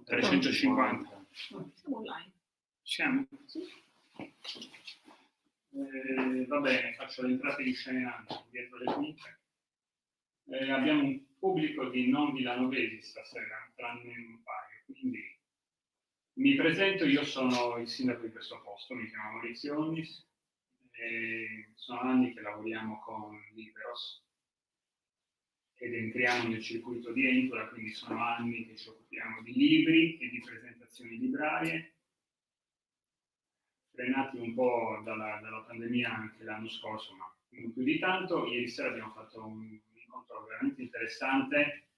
350. Siamo online. Siamo? Sì. Va bene, faccio l'entrata in scena dietro le quinte. Abbiamo un pubblico di non villanovesi stasera, tranne un paio, quindi mi presento, io sono il sindaco di questo posto, mi chiamo Maurizio Onnis, sono anni che lavoriamo con Liberos ed entriamo nel circuito di Empula, quindi sono anni che ci occupiamo di libri e di presentazioni librarie, frenati un po' dalla pandemia anche l'anno scorso, ma non più di tanto. Ieri sera abbiamo fatto un incontro veramente interessante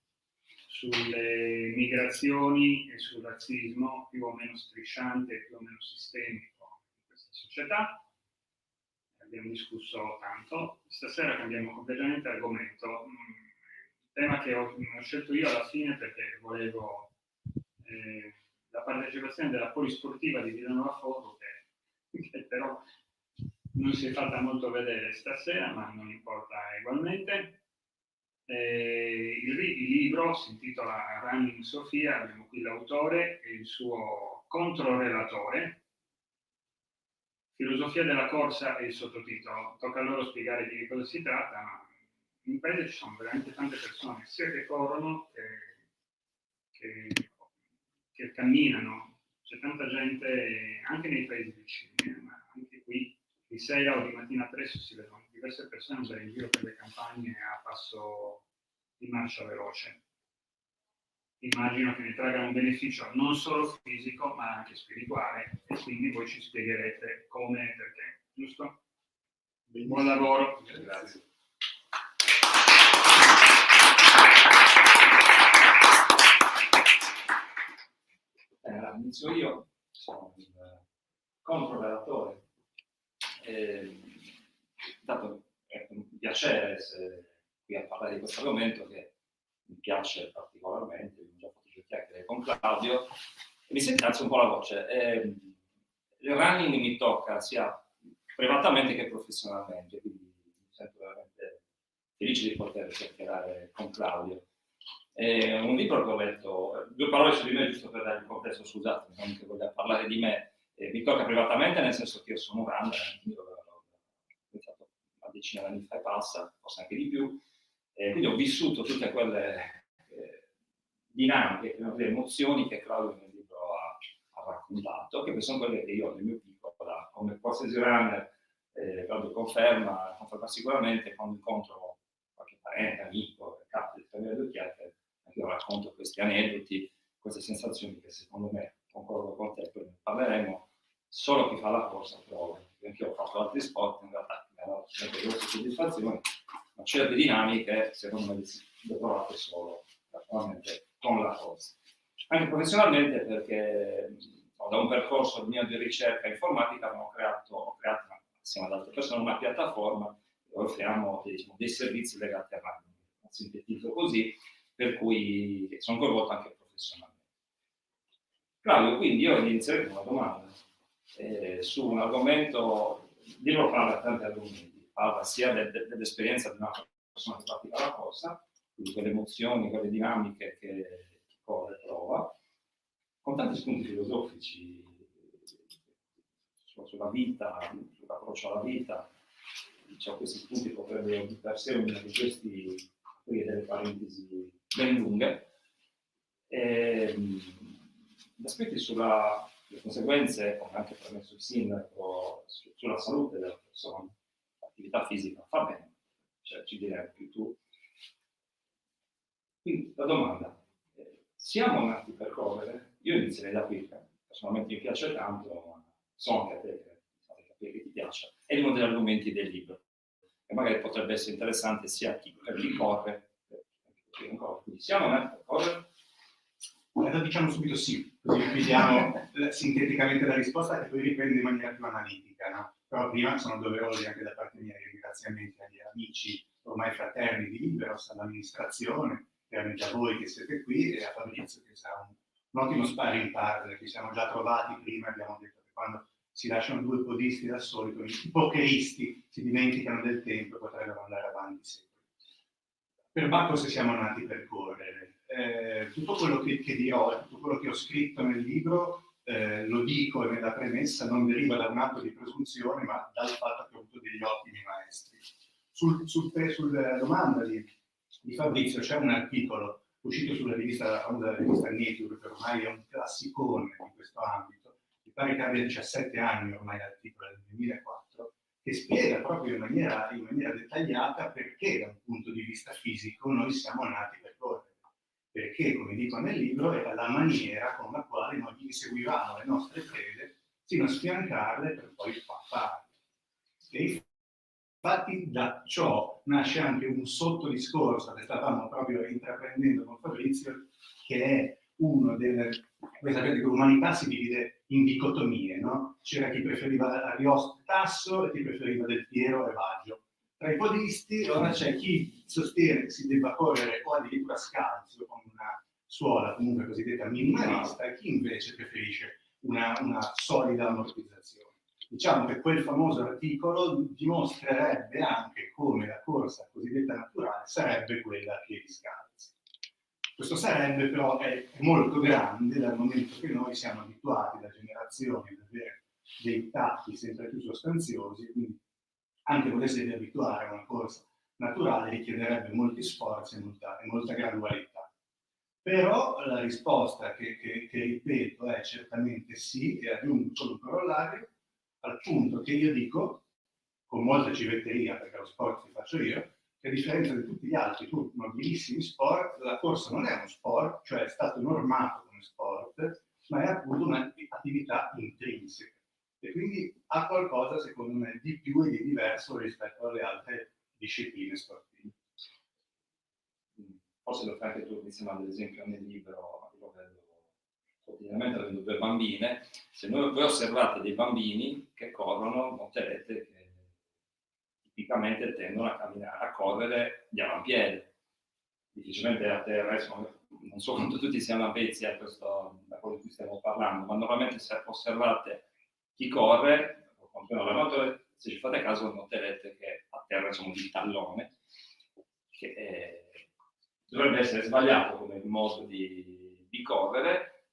sulle migrazioni e sul razzismo più o meno strisciante e più o meno sistemico in questa società. Abbiamo discusso tanto. Stasera cambiamo completamente argomento. Un tema che ho scelto io alla fine perché volevo la partecipazione della polisportiva di Villanova Foto, che però non si è fatta molto vedere stasera, ma non importa ugualmente. Il libro si intitola Running Sofia, abbiamo qui l'autore e il suo controrelatore. Filosofia della corsa è il sottotitolo, tocca a loro spiegare di che cosa si tratta, ma in paese ci sono veramente tante persone, sia che corrono che camminano, c'è tanta gente anche nei paesi vicini, ma anche qui di sera o di mattina presto si vedono diverse persone andare in giro per le campagne a passo di marcia veloce. Immagino che ne traggano un beneficio non solo fisico ma anche spirituale, e quindi voi ci spiegherete come e perché, giusto? Benissimo. Buon lavoro. Grazie. Inizio io, sono il controrelatore. Intanto è un piacere essere qui a parlare di questo argomento che mi piace particolarmente, abbiamo già fatto due chiacchiere con Claudio e mi sento alzo un po' la voce. Il running mi tocca sia privatamente che professionalmente, quindi mi sento veramente felice di poter chiacchierare con Claudio. Un libro che ho letto, due parole su di me giusto per dare il contesto, scusate, non che voglia parlare di me, mi tocca privatamente nel senso che io sono un runner, io l'ho iniziato una decina di anni fa e passa, forse anche di più, quindi ho vissuto tutte quelle dinamiche, quelle emozioni che Claudio nel libro ha raccontato, che sono quelle che io nel mio piccolo, come qualsiasi runner, Claudio conferma sicuramente quando incontro qualche parente, amico, capita di fare due chiacchiere, anche io racconto questi aneddoti, queste sensazioni che secondo me, concordo con te, poi ne parleremo, solo chi fa la corsa prova, anche io ho fatto altri sport, in realtà mi hanno sempre grosse soddisfazioni, ma certe dinamiche secondo me le provate solo naturalmente con la corsa. Anche professionalmente perché da un percorso mio di ricerca informatica ho creato assieme ad altre persone una piattaforma dove offriamo dei servizi legati al running, sintetizzo così, per cui sono coinvolto anche professionalmente. Claudio, quindi io inizierei con una domanda su un argomento, il libro parla di tanti argomenti, parla sia dell'esperienza di una persona che pratica la corsa, quindi quelle emozioni, quelle dinamiche che corre e prova, con tanti spunti filosofici sulla vita, sull'approccio alla vita. Diciamo, questi spunti potrebbero di per sé ognuno di questi aprire delle parentesi ben lunghe. Aspetti sulle conseguenze, come anche permesso il sindaco, sulla salute della persona, l'attività fisica fa bene, cioè ci direi più tu. Quindi la domanda, siamo nati per correre? Io inizierei da qui, personalmente mi piace tanto, ma so anche a te che fate capire che ti piace, e uno degli argomenti del libro, che magari potrebbe essere interessante sia per chi corre, per chi non corre. Quindi siamo nati per correre? Allora diciamo subito sì, così vediamo sinteticamente la risposta che poi riprende in maniera più analitica, no? Però prima sono doverosi anche da parte mia i ringraziamenti agli amici ormai fraterni di Liberos, all'amministrazione, chiaramente a voi che siete qui e a Fabrizio che sarà un ottimo sparring partner. Ci siamo già trovati prima e abbiamo detto che quando si lasciano due podisti da soli, i pokeristi si dimenticano del tempo e potrebbero andare avanti sempre. Per Bacco se siamo nati per correre. tutto quello che dirò, tutto quello che ho scritto nel libro, lo dico nella premessa, non deriva da un atto di presunzione, ma dal fatto che ho avuto degli ottimi maestri. Sulla domanda di Fabrizio c'è un articolo uscito sulla rivista Nature, che ormai è un classicone di questo ambito, mi pare che abbia 17 anni ormai l'articolo, del 2004, che spiega proprio in maniera dettagliata perché da un punto di vista fisico noi siamo nati per correre. Perché, come dico nel libro, era la maniera con la quale noi inseguivamo le nostre prede sino a sfiancarle per poi spapparle. E infatti da ciò nasce anche un sottodiscorso che stavamo proprio intraprendendo con Fabrizio, che è uno delle... Voi sapete che l'umanità si divide in dicotomie, no? C'era chi preferiva Ariosto e Tasso e chi preferiva Del Piero e Baggio. Tra i podisti ora c'è chi sostiene che si debba correre o addirittura scalzi o con una suola comunque cosiddetta minimalista e chi invece preferisce una solida ammortizzazione. Diciamo che quel famoso articolo dimostrerebbe anche come la corsa cosiddetta naturale sarebbe quella a piedi scalzi. Questo sarebbe però è molto grande dal momento che noi siamo abituati da generazioni ad avere dei tatti sempre più sostanziosi, quindi anche volersi abituare a una corsa naturale richiederebbe molti sforzi e molta gradualità. Però la risposta che ripeto è certamente sì, e aggiungo solo un corollario, al punto che io dico, con molta civetteria, perché lo sport che faccio io, che a differenza di tutti gli altri nobilissimi sport, la corsa non è uno sport, cioè è stato normato come sport, ma è appunto un'attività intrinseca. E quindi ha qualcosa, secondo me, di più e di diverso rispetto alle altre discipline sportive. Forse lo fai anche tu, insieme ad esempio nel libro, lo vedo quotidianamente, avendo 2 bambine. Se voi osservate dei bambini che corrono, noterete che tipicamente tendono a camminare, a correre di avampiede, difficilmente a terra. Non so quanto tutti siano avvezzi a questo, da quello di cui stiamo parlando, ma normalmente se osservate chi corre, o quantomeno l'allenatore, se ci fate caso noterete che a terra c'è un tallone, che dovrebbe essere sbagliato come modo di correre,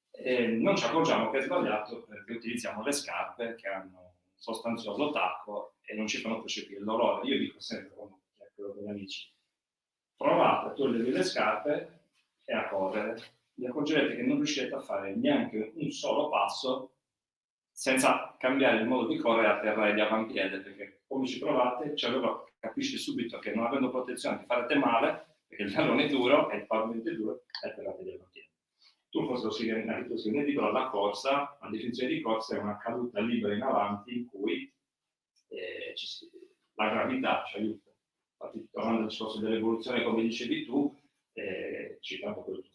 non ci accorgiamo che è sbagliato perché utilizziamo le scarpe che hanno un sostanzioso tacco e non ci fanno percepire il dolore. Io dico sempre, quando chiacchiero con gli amici, provate a togliervi le scarpe e a correre, vi accorgerete che non riuscite a fare neanche un solo passo senza cambiare il modo di correre a terra e di avampiede, perché come ci provate, il cervello capisce subito che non avendo protezione vi farete male, perché il tallone è duro e il pavimento è duro e atterrate di avampiede. Tu forse lo scrivi nel libro, la corsa, la definizione di corsa è una caduta libera in avanti in cui la gravità ci aiuta. Infatti, tornando al discorso dell'evoluzione, come dicevi tu, citando quello che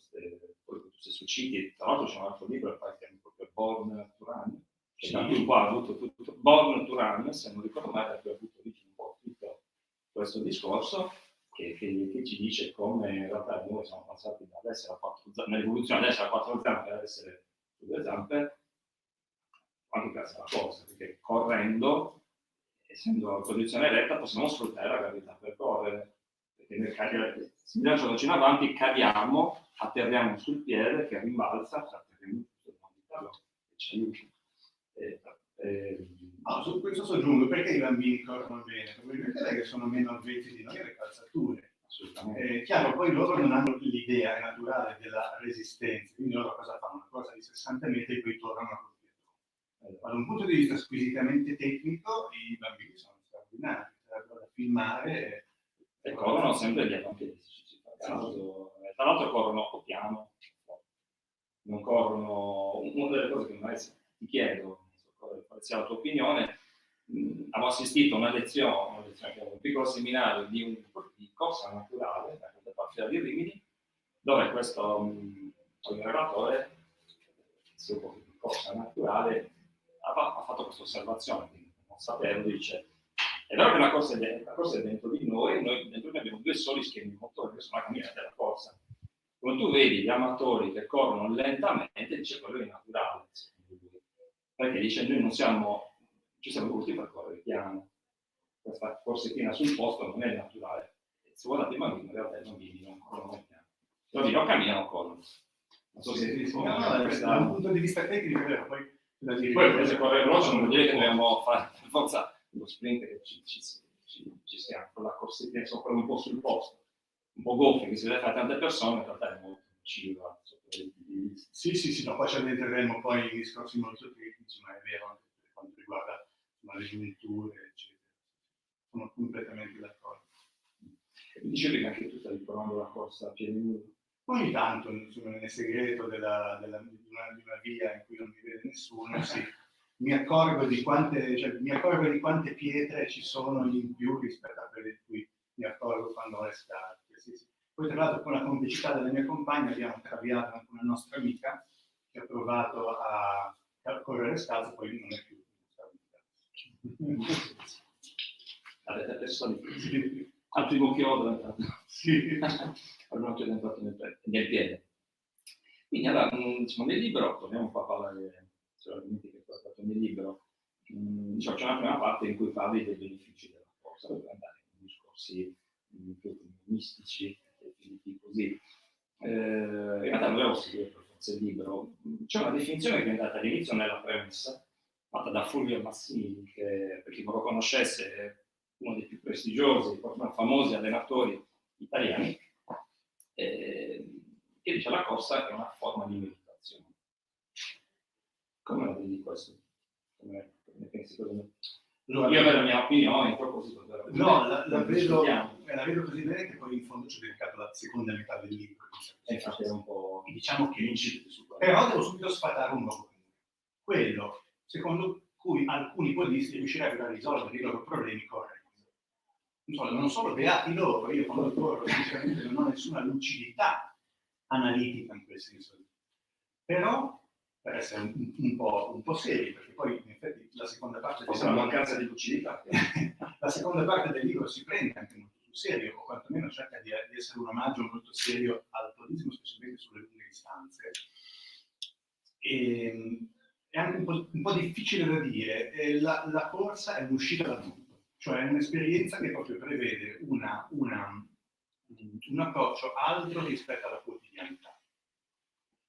tu stesso citi, tra l'altro c'è un altro libro che è proprio Born to Run, che anche un po' ha avuto tutto, Born to Run, se non ricordo male, ha avuto un po' tutto questo discorso, che ci dice come in realtà noi siamo passati dall'essere a 4 zampe, nell'evoluzione ad essere a 4 zampe ad essere su 2 zampe, anche grazie alla corsa, perché correndo, essendo in posizione retta, possiamo sfruttare la gravità per correre, perché noi sbilanciandoci in avanti cadiamo, atterriamo sul piede che rimbalza, e ci aiuta. Su questo soggiungo, perché i bambini corrono bene? Probabilmente perché sono meno avvezzi di noi alle calzature. Assolutamente. Chiaro, poi loro non hanno l'idea naturale della resistenza, quindi loro cosa fanno? Una cosa di 60 metri e poi tornano a colpire. Ma da un punto di vista squisitamente tecnico, i bambini sono straordinari, sarebbero da filmare. E corrono sempre gli avampiedi, tra l'altro corrono piano, non corrono. Una delle cose che mai ti chiedo, quale sia la tua opinione, avevo assistito a una lezione che era un piccolo seminario di corsa naturale, da Partita di Rimini, dove questo relatore, si occupa di corsa naturale, ha fatto questa osservazione, quindi non sapevo, dice, è vero che la corsa è dentro di noi dentro noi abbiamo 2 soli schemi motori, che sono la camminata della corsa. Quando tu vedi gli amatori che corrono lentamente, dice quello è naturale, perché dice noi ci siamo voluti per correre piano, questa corsettina sul posto non è naturale. Se guardate i bambini, in realtà i bambini non corrono piano, Lo dico, cammino corro. Non so se Sì, sì, come no, questa- da un punto di vista tecnico è vero, poi da dire Poi se corre veloce non vuol dire che dobbiamo fare per forza lo sprint che ci stiamo con la corsettina sopra un po' sul posto, un po' gonfio che si deve fare tante persone, in realtà è molto cibo. Sì, no, poi ci addentreremo poi in discorsi molto tecnici, ma è vero anche per quanto riguarda le giunture, eccetera. Sono completamente d'accordo. Dicevi che anche tu stavi provando la corsa a piedi nudi. Ogni tanto, insomma, nel segreto di una via in cui non mi vede nessuno, sì, mi accorgo di quante pietre ci sono in più rispetto a quelle di cui mi accorgo quando ho le scarpe. Sì, sì. Poi tra l'altro con la complicità della mia compagna abbiamo traviato anche una nostra amica che ha provato a correre scalzo, poi non è più. Avete perso di Sì, al primo chiodo, sì. al primo chiodo entrato nel piede. Quindi allora, diciamo, nel libro, torniamo un po' a parlare sugli argomenti che tu hai fatto nel libro, diciamo, c'è una prima parte in cui parli dei benefici della corsa, dove andare in discorsi più mistici, definiti così. In realtà non devo seguire per forza il libro, c'è una definizione che è andata all'inizio nella premessa, fatta da Fulvio Massini, che per chi non lo conoscesse è uno dei più prestigiosi, famosi allenatori italiani, che dice la corsa è una forma di meditazione. Come la vedi questo? Come pensi così? Allora, io avevo la mia opinione in proposito. No, la vedo così bene che poi in fondo ci ho dedicato la seconda metà del libro. Infatti è un po'... Diciamo che però devo subito sfatare un nuovo comune. Quello secondo cui alcuni politici riuscirebbero a risolvere i loro problemi correndo. Non solo beati loro, io quando corro sinceramente non ho nessuna lucidità analitica in quel senso. Però, per essere un po' seri, perché poi in effetti la seconda parte Forse una mancanza di lucidità. la seconda parte del libro si prende anche molto sul serio, o quantomeno cerca di essere un omaggio molto serio al turismo, specialmente sulle lunghe distanze. È anche un po' difficile da dire. La corsa è un'uscita dal mondo, cioè è un'esperienza che proprio prevede un approccio altro rispetto alla quotidianità.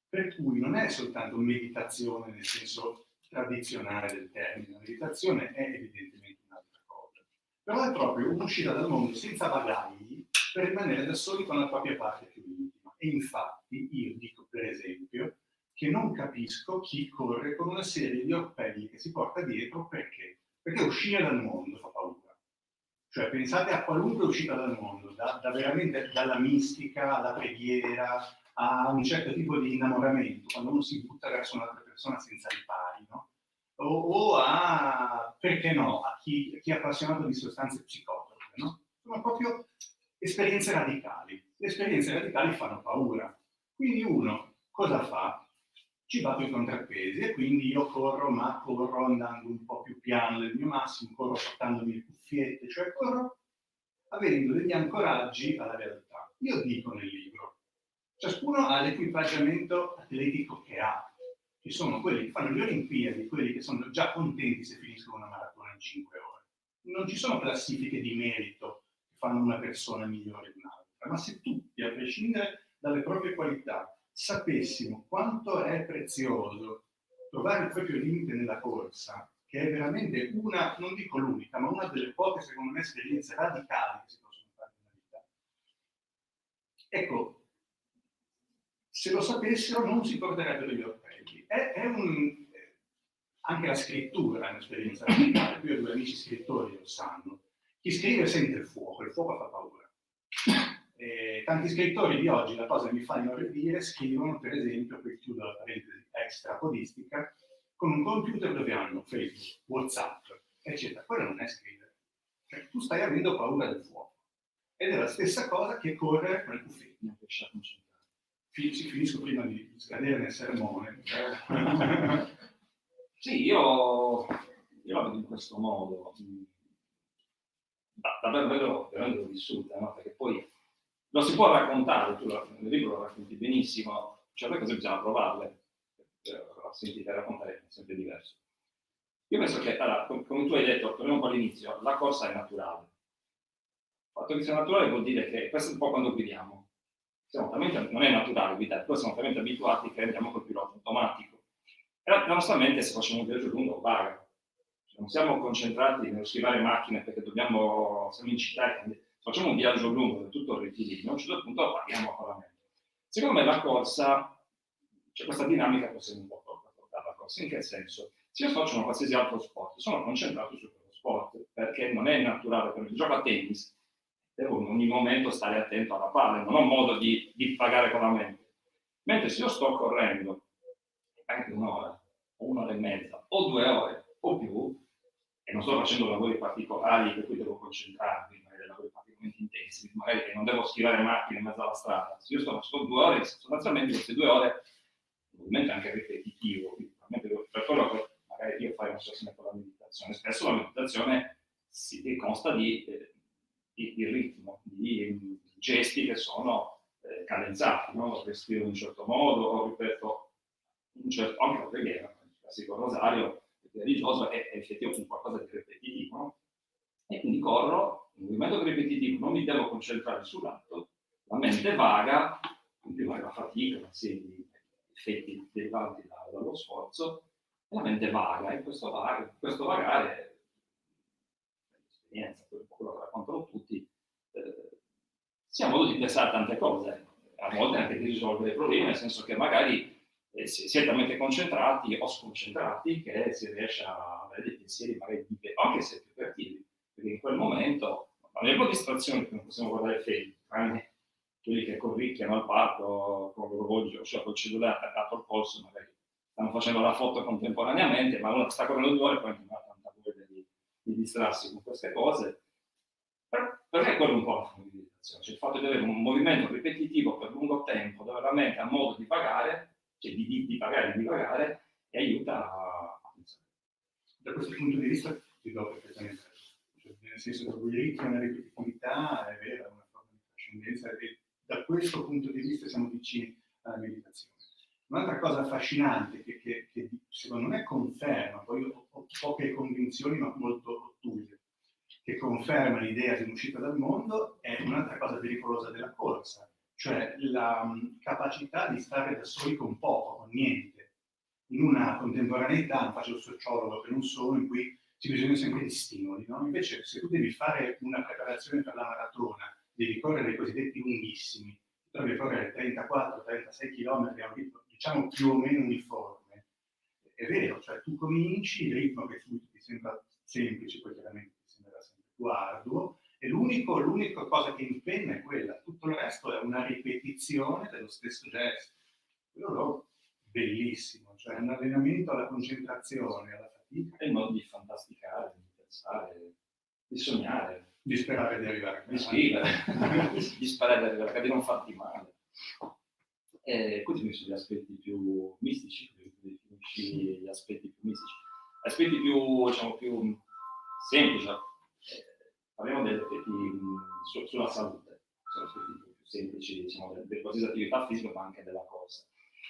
Per cui non è soltanto meditazione nel senso tradizionale del termine, la meditazione è evidentemente un'altra cosa, però è proprio un'uscita dal mondo senza bagagli per rimanere da soli con la propria parte più intima. E infatti io dico per esempio che non capisco chi corre con una serie di orpelli che si porta dietro perché uscire dal mondo fa paura. Cioè pensate a qualunque uscita dal mondo, da veramente dalla mistica alla preghiera, a un certo tipo di innamoramento, quando uno si butta verso un'altra persona senza ripari, no? O a, perché no, a chi è appassionato di sostanze psicotrope, no? Sono proprio esperienze radicali. Le esperienze radicali fanno paura. Quindi uno cosa fa? Ci va per i contrappesi e quindi io corro, ma corro andando un po' più piano del mio massimo, corro portandomi le cuffiette, cioè corro avendo degli ancoraggi alla realtà. Io dico nel libro, ciascuno ha l'equipaggiamento atletico che ha. Ci sono quelli che fanno le Olimpiadi, quelli che sono già contenti se finiscono una maratona in 5 ore. Non ci sono classifiche di merito che fanno una persona migliore di un'altra, ma se tutti, a prescindere dalle proprie qualità, sapessimo quanto è prezioso trovare il proprio limite nella corsa, che è veramente una, non dico l'unica, ma una delle poche, secondo me, esperienze radicali che si possono fare nella vita. Ecco, se lo sapessero non si porterebbero gli orpelli. Anche la scrittura è un'esperienza radicale. Qui ho due amici scrittori, lo sanno. Chi scrive sente il fuoco fa paura. Tanti scrittori di oggi, la cosa che mi fa inorridire, scrivono per esempio, qui chiudo la parentesi extra podistica, con un computer dove hanno Facebook, WhatsApp, eccetera. Quello non è scrivere. Cioè, tu stai avendo paura del fuoco. Ed è la stessa cosa che correre con le cuffiette. Finisco prima di scadere nel sermone. Sì, io la vedo in questo modo. Davvero l'ho vissuta, no? Perché poi lo si può raccontare, tu nel libro lo racconti benissimo, certe cose bisogna provarle, sentite raccontare è sempre diverso. Io penso che, allora, come tu hai detto, torniamo un po' all'inizio, la corsa è naturale. Il fatto che sia naturale vuol dire che, questo è un po' quando guidiamo. non è naturale guidare, però siamo talmente abituati che andiamo col pilota automatico. E la nostra mente, se facciamo un viaggio lungo, vaga. Cioè, non siamo concentrati nello schivare macchine perché siamo in città, se facciamo un viaggio lungo del tutto rettilineo, a un certo punto paghiamo con la mente. Secondo me la corsa, c'è questa dinamica che possiamo un po' portare alla corsa. In che senso? Se io faccio un qualsiasi altro sport, sono concentrato su quello sport, perché non è naturale. Per me, gioco a tennis, devo in ogni momento stare attento alla palla, non ho modo di pagare con la mente. Mentre se io sto correndo anche un'ora, o un'ora e mezza, o 2 ore, o più, e non sto facendo lavori particolari per cui devo concentrarmi, magari lavori particolarmente intensi, magari che non devo schivare macchine in mezzo alla strada. Se io sto 2 ore, sostanzialmente queste 2 ore, il movimento è anche ripetitivo, per quello che magari io fai un'associazione con la meditazione. Spesso la meditazione si consta di ritmo, di gesti che sono cadenzati, no? Respiro in un certo modo, ripeto anche la preghiera, il classico rosario religioso è effettivamente qualcosa di ripetitivo, no? E quindi corro, un movimento ripetitivo, non mi devo concentrare sull'atto, la mente vaga, quindi la fatica, una serie di effetti derivanti dallo sforzo, e la mente vaga, e questo vagare, l'esperienza, quello che raccontano tutti, si ha modo di pensare a tante cose, a volte anche di risolvere i problemi, nel senso che magari si è talmente concentrati o sconcentrati che si riesce a avere dei pensieri magari anche se più creativi, perché in quel momento non è una distrazione che non possiamo guardare film, tranne quelli che corricchiano al parco con l'orologio, cioè col cellulare attaccato al polso, magari stanno facendo la foto contemporaneamente, ma uno sta correndo 2 ore e poi non ha tanta voglia di distrarsi con queste cose. Per me è quello un po' la meditazione, cioè il fatto di avere un movimento ripetitivo per lungo tempo, dove la mente ha modo di pagare, cioè di pagare, e aiuta a pensare. Da questo punto di vista ti do perfettamente, cioè, nel senso che il ritmo e la ripetitività è vera, è una forma di trascendenza, e da questo punto di vista siamo vicini alla meditazione. Un'altra cosa affascinante che secondo me conferma, poi ho poche convinzioni ma molto ottuse, che conferma l'idea di un'uscita dal mondo, è un'altra cosa pericolosa della corsa, cioè la capacità di stare da soli con poco, con niente, in una contemporaneità, non faccio il sociologo che non sono, in cui ci bisogna sempre di stimoli, no? Invece se tu devi fare una preparazione per la maratona, devi correre i cosiddetti lunghissimi, ti trovi a correre 34-36 km a un ritmo diciamo più o meno uniforme, è vero, cioè tu cominci, il ritmo che subito ti sembra semplice, poi chiaramente ti sembra sempre più arduo, e l'unica cosa che impegna è quella, tutto il resto è una ripetizione dello stesso gesto. Quello bellissimo, cioè un allenamento alla concentrazione, alla fatica. È il modo di fantasticare, di pensare, di sognare, di sperare di arrivare, di scrivere, di sperare di arrivare, di non farti male. Questi sono gli aspetti più mistici, definisci gli aspetti più mistici. Aspetti più, diciamo, più semplici, parliamo degli effetti sulla salute, sono aspetti più semplici, diciamo, delle qualsiasi attività fisica, ma anche della cosa.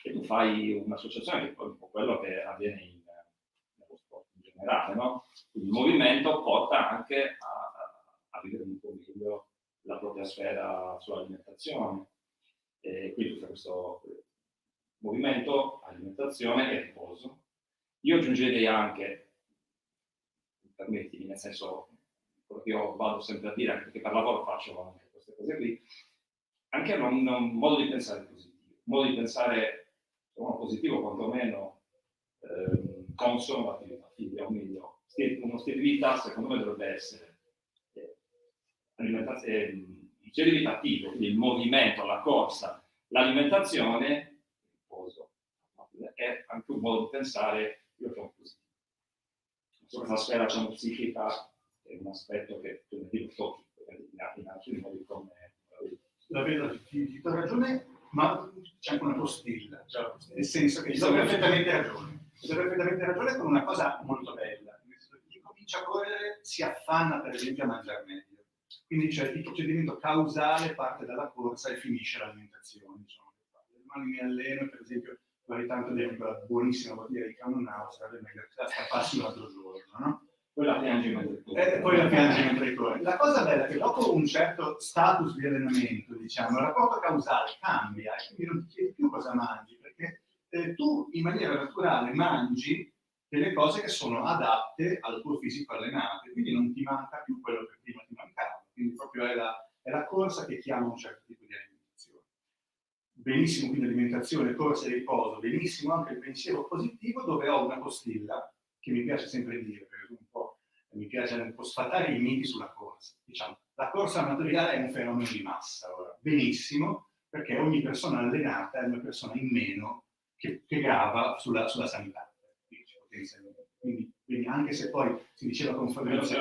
E tu fai un'associazione che è un po' quello che avviene nello sport in generale, no? Quindi il movimento porta anche a vivere un po' meglio la propria sfera sull'alimentazione. Quindi tu fai questo movimento, alimentazione e riposo. Io aggiungerei anche, permettimi, nel senso, quello che io vado sempre a dire, anche perché per lavoro faccio anche queste cose qui, anche un modo di pensare positivo, un modo di pensare positivo, quantomeno consono l'attività fisica, o meglio, uno stile di vita secondo me dovrebbe essere un stile di vita attivo, quindi il movimento, la corsa, l'alimentazione, il riposo, è anche un modo di pensare, io trovo positivo. Su questa sfera psichica è un aspetto che tu mi tocchi, in altri modi come la vedo, ti do ragione, ma c'è anche una postilla, cioè, nel senso che ti do perfettamente ragione con una cosa molto bella, chi comincia a correre si affanna per esempio a mangiare meglio, quindi cioè, il procedimento causale parte dalla corsa e finisce l'alimentazione, diciamo. Domani mi alleno, per esempio, vorrei tanto dire quella buonissima bottiglia di Camunau, sarebbe meglio che la scapassi un altro giorno, no? Poi la piangi mentre corri. Poi la piangi mentre corri. La cosa bella è che dopo un certo status di allenamento, diciamo, il rapporto causale cambia e quindi non ti chiedi più cosa mangi, perché tu in maniera naturale mangi delle cose che sono adatte al tuo fisico allenato, e quindi non ti manca più quello che prima ti mancava. Quindi proprio è la corsa che chiama un certo tipo di alimentazione. Benissimo quindi alimentazione, corsa e riposo, benissimo anche il pensiero positivo, dove ho una postilla, che mi piace sempre dire, perché un po' mi piace un po' sfatare i miti sulla corsa. Diciamo, la corsa amatoriale è un fenomeno di massa ora. Benissimo, perché ogni persona allenata è una persona in meno che grava sulla sanità. Quindi anche se poi si diceva con Fabrizio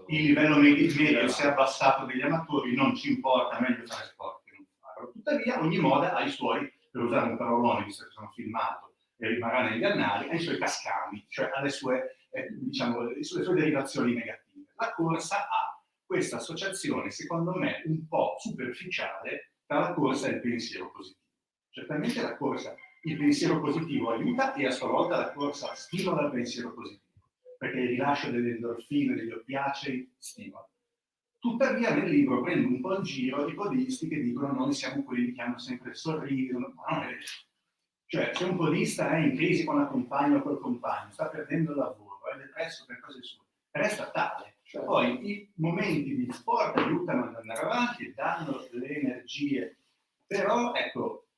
il livello medio si è abbassato degli amatori, non ci importa, meglio fare sport che non farlo. Tuttavia ogni moda ha i suoi, per usare un parolone, visto che sono filmato e rimarrà negli annali, ha i suoi cascami, cioè ha le sue derivazioni negative. La corsa ha questa associazione, secondo me, un po' superficiale tra la corsa e il pensiero positivo. Certamente la corsa, il pensiero positivo aiuta, e a sua volta la corsa stimola il pensiero positivo, perché il rilascio delle endorfine, degli oppiacei stimola. Tuttavia nel libro prendo un po' in giro i podisti che dicono noi siamo quelli che hanno sempre sorriso, ma non è vero. Cioè, se un podista è in crisi con la compagna o col compagno, sta perdendo il lavoro, è depresso per cose sue, resta tale. Cioè, poi i momenti di sport aiutano ad andare avanti, danno le energie, però ecco,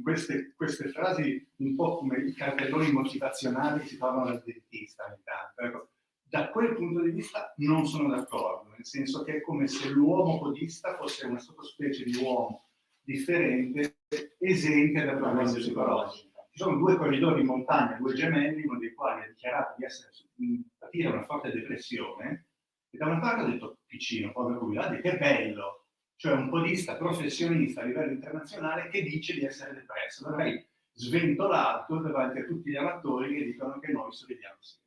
queste frasi un po' come i cartelloni motivazionali che si trovano dal dentista ogni tanto, ecco, da quel punto di vista non sono d'accordo, nel senso che è come se l'uomo podista fosse una sottospecie di uomo differente, esente da problemi psicologici. Ci sono due corridori in montagna, due gemelli, uno dei quali ha dichiarato di patire una forte depressione, e da una parte ha detto piccino, povero lui, ha detto che bello, cioè un podista professionista a livello internazionale che dice di essere depresso. Dovrei sventolarlo davanti a tutti gli amatori che dicono che noi sorridiamo sempre.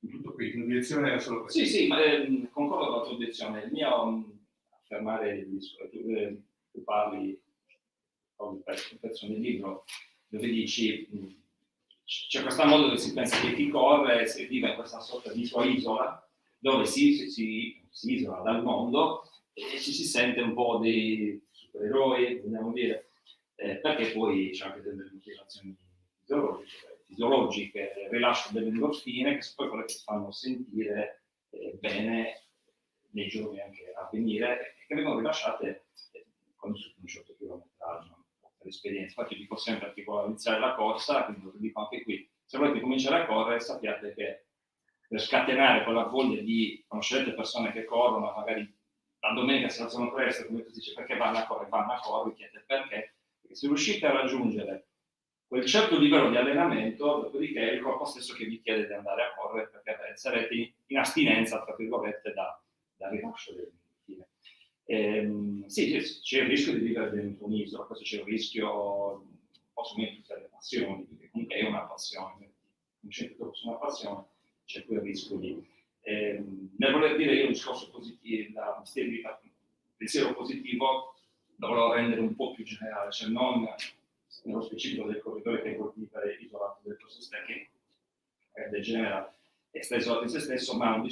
Tutto qui, l'obiezione era solo questa. Sì, ma concordo con la tua obiezione. Il mio affermare tu parli un pezzo del libro dove dici c'è questa modo dove si pensa che chi corre si vive in questa sorta di sua isola dove si isola dal mondo e ci si sente un po' dei supereroi, vogliamo dire, perché poi c'è anche delle motivazioni fisiologiche, il rilascio delle endorfine, che sono poi quelle che ci fanno sentire bene nei giorni anche a venire, e che vengono rilasciate quando si un certo chilometraggio, per esperienza. Infatti dico sempre che vuole iniziare la corsa, quindi lo dico anche qui, se volete cominciare a correre sappiate che per scatenare quella voglia di conoscere persone che corrono, magari la domenica si alzano presto, come tu dici, perché vanno a correre, chiedete perché se riuscite a raggiungere quel certo livello di allenamento, dopodiché è il corpo stesso che vi chiede di andare a correre, perché sarete in astinenza, tra virgolette, dal rilascio delle endorfine. Sì, c'è il rischio di vivere dentro un'isola, questo c'è il rischio, posso dire tutte le passioni, perché comunque è una passione, non c'è tutto su una passione, c'è quel rischio di... nel voler dire io un discorso positivo, il pensiero positivo, lo volevo rendere un po' più generale, cioè non nello specifico del corridore che vuol vivere isolato dentro se stesso, che degenera e sta isolato in se stesso, ma un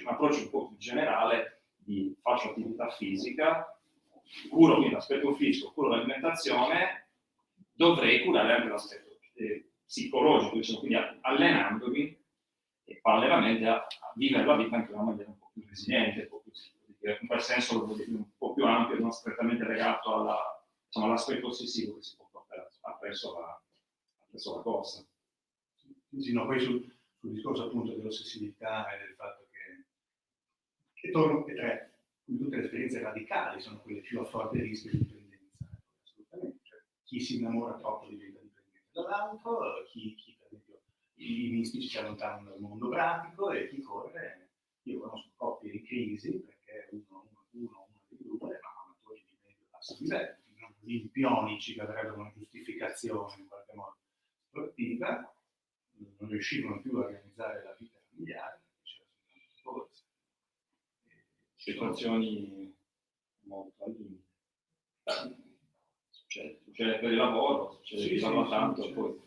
approccio un po' più generale di faccio attività fisica, curo quindi l'aspetto fisico, curo l'alimentazione, dovrei curare anche l'aspetto psicologico, diciamo, quindi allenandomi e parallelamente a vivere la vita anche in una maniera un po' più resiliente, un po' più, in quel senso lo voglio dire un po' più ampio, non strettamente legato all'aspetto ossessivo che si può portare attraverso la corsa. Sì, no, poi sul discorso appunto dell'ossessività e del fatto che torno che tutte le esperienze radicali sono quelle più a forte rischio di dipendenza, assolutamente. Cioè, chi si innamora troppo diventa dipendente dall'altro, chi per esempio i mistici si allontanano dal mondo pratico, e chi corre, io conosco coppie in crisi perché uno dei due, ma amatori di medio basso livello, non olimpionici che avrebbero una giustificazione in qualche modo sportiva, non riuscivano più a organizzare la vita familiare perché c'era soltanto corsa. Situazioni molto al limite. Succede per il lavoro, succede che lavora tanto, poi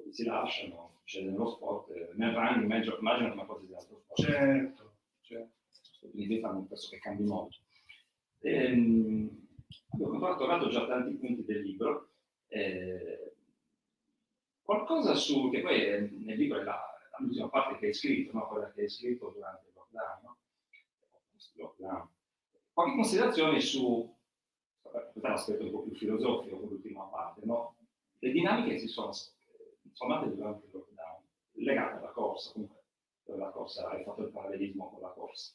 si lasciano, succede nello sport, nel running, immagino come cose di altro sport. Certo. Quindi fanno un pezzo che cambi molto. Ho trovato già tanti punti del libro. Qualcosa su, che poi nel libro è l'ultima parte che hai scritto, no? Quella che hai scritto durante il lockdown, no? Lockdown. Qualche considerazione su, l'aspetto un po' più filosofico, l'ultima parte, no? Le dinamiche che sono nate durante il lockdown, legate alla corsa, comunque la corsa, hai fatto il parallelismo con la corsa.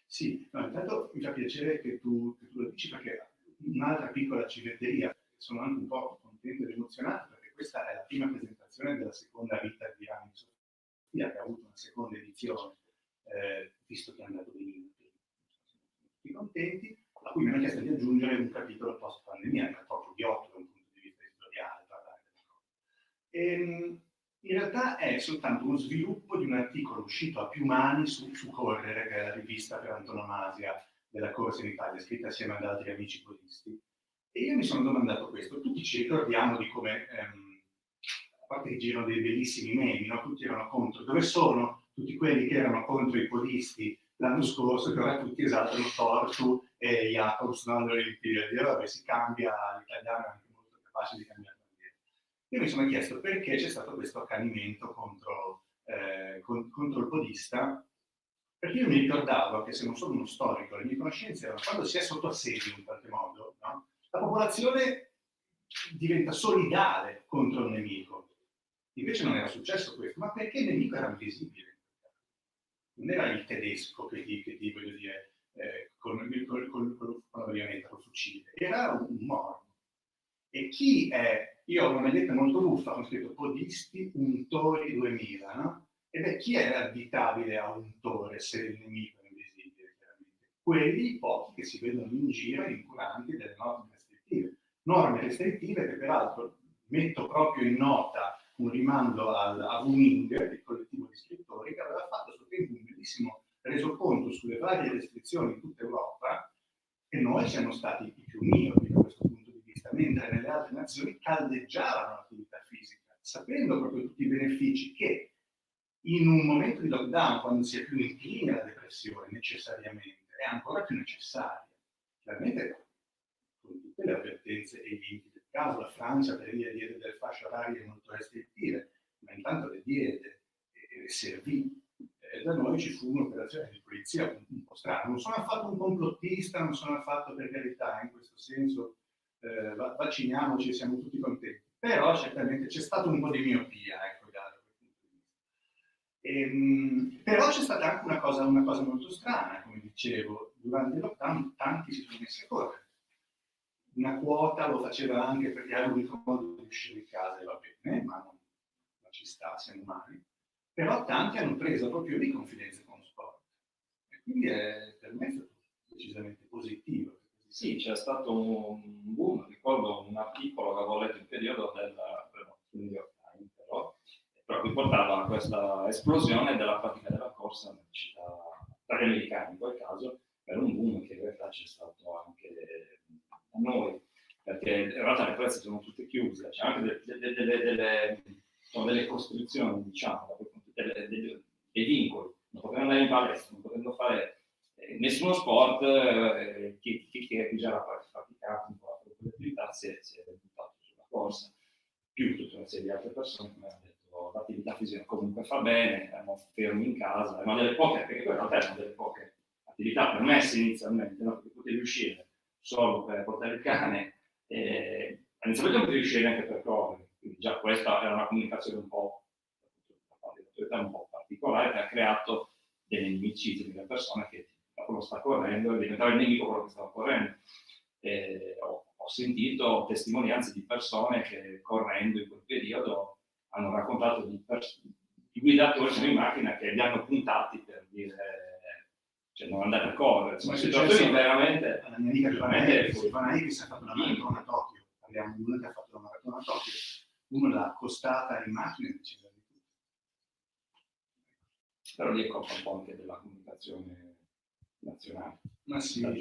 Sì, no, intanto mi fa piacere che tu lo dici, perché un'altra piccola civetteria, sono anche un po' contento ed emozionato, perché questa è la prima presentazione della seconda vita di Rami Sofia, che ha avuto una seconda edizione, visto che è andato benissimo, siamo tutti contenti, a cui mi hanno chiesto di aggiungere un capitolo post pandemia, che è proprio di 8 da un punto di vista editoriale, parlare della cosa. In realtà è soltanto uno sviluppo di un articolo uscito a più mani su Correre, che è la rivista per antonomasia della corsa in Italia, scritta assieme ad altri amici podisti. E io mi sono domandato questo: tutti ci ricordiamo di come, a parte che girano dei bellissimi memi, no? Tutti erano contro, dove sono tutti quelli che erano contro i podisti l'anno scorso, che ora tutti esaltano Tortu e Jacobs, no? Alle Olimpiadi. E vabbè, si cambia, l'italiano è anche molto capace di cambiare. Io mi sono chiesto perché c'è stato questo accanimento contro il podista, perché io mi ricordavo che, se non sono uno storico, le mie conoscenze erano quando si è sotto assedio in qualche modo, no? La popolazione diventa solidale contro il nemico. Invece non era successo questo, ma perché il nemico era invisibile. Non era il tedesco che ti voglio dire, con la baionetta, col fucile, era un morto. E chi è? Io ho una maglietta molto buffa con scritto Podisti Untori 2000, no? E beh, chi è additabile a untore se il nemico è invisibile, chiaramente? Quelli pochi che si vedono in giro incuranti delle norme restrittive. Norme restrittive che peraltro metto proprio in nota un rimando a Wuming, il collettivo di scrittori, che aveva fatto a suo tempo un bellissimo resoconto sulle varie restrizioni in tutta Europa, e noi siamo stati i più miopi da questo punto di vista, mentre nelle altre nazioni caldeggiavano l'attività fisica, sapendo proprio tutti i benefici che in un momento di lockdown, quando si è più inclini alla depressione necessariamente, è ancora più necessaria. Chiaramente con tutte le avvertenze e i limiti del caso, la Francia per le diete delle fasce orarie molto restrittive, ma intanto le diete servì. Da noi ci fu un'operazione di polizia un po' strana. Non sono affatto un complottista, non sono affatto, per carità, in questo senso vacciniamoci e siamo tutti contenti. Però certamente c'è stato un po' di miopia, ecco, da quel punto di vista. Però c'è stata anche una cosa molto strana, come dicevo, durante il lockdown tanti si sono messi a correre. Una quota lo faceva anche perché era l'unico modo di uscire di casa e va bene, ma non ci sta, siamo umani. Però tanti hanno preso proprio di confidenza con lo sport. E quindi per me è stato decisamente positivo. Sì, c'è stato un boom, ricordo un articolo che avevo letto in periodo del New York Times, però riportava questa esplosione della pratica della corsa nelle città, tra gli americani in quel caso, per un boom che in realtà c'è stato anche a noi, perché in realtà le palestre sono tutte chiuse, c'è anche delle costrizioni, diciamo, dei vincoli, non potendo andare in palestra, non potendo fare nessuno sport, chi già l'ha praticato un po' la attività si è buttato sulla corsa, più tutta una serie di altre persone che mi hanno detto l'attività fisica comunque fa bene, siamo fermi in casa, ma delle poche, perché poi in realtà erano delle poche attività permesse inizialmente, no? Perché potevi uscire solo per portare il cane, inizialmente non potevi uscire neanche per correre, quindi già questa era una comunicazione un po' particolare che ha creato delle inimicizie delle persone che quello sta correndo e diventava il nemico quello che stava correndo. Ho sentito testimonianze di persone che correndo in quel periodo hanno raccontato di guidatori in macchina che li hanno puntati per dire cioè non andare a correre. Sono situazioni veramente... La mia amica Giovanni che si è fatto la maratona a Tokyo, parliamo di uno che ha fatto la maratona a Tokyo, uno l'ha accostata in macchina e diceva di tutto. Però lì è colpa un po' anche della comunicazione nazionale. Ma sì, poi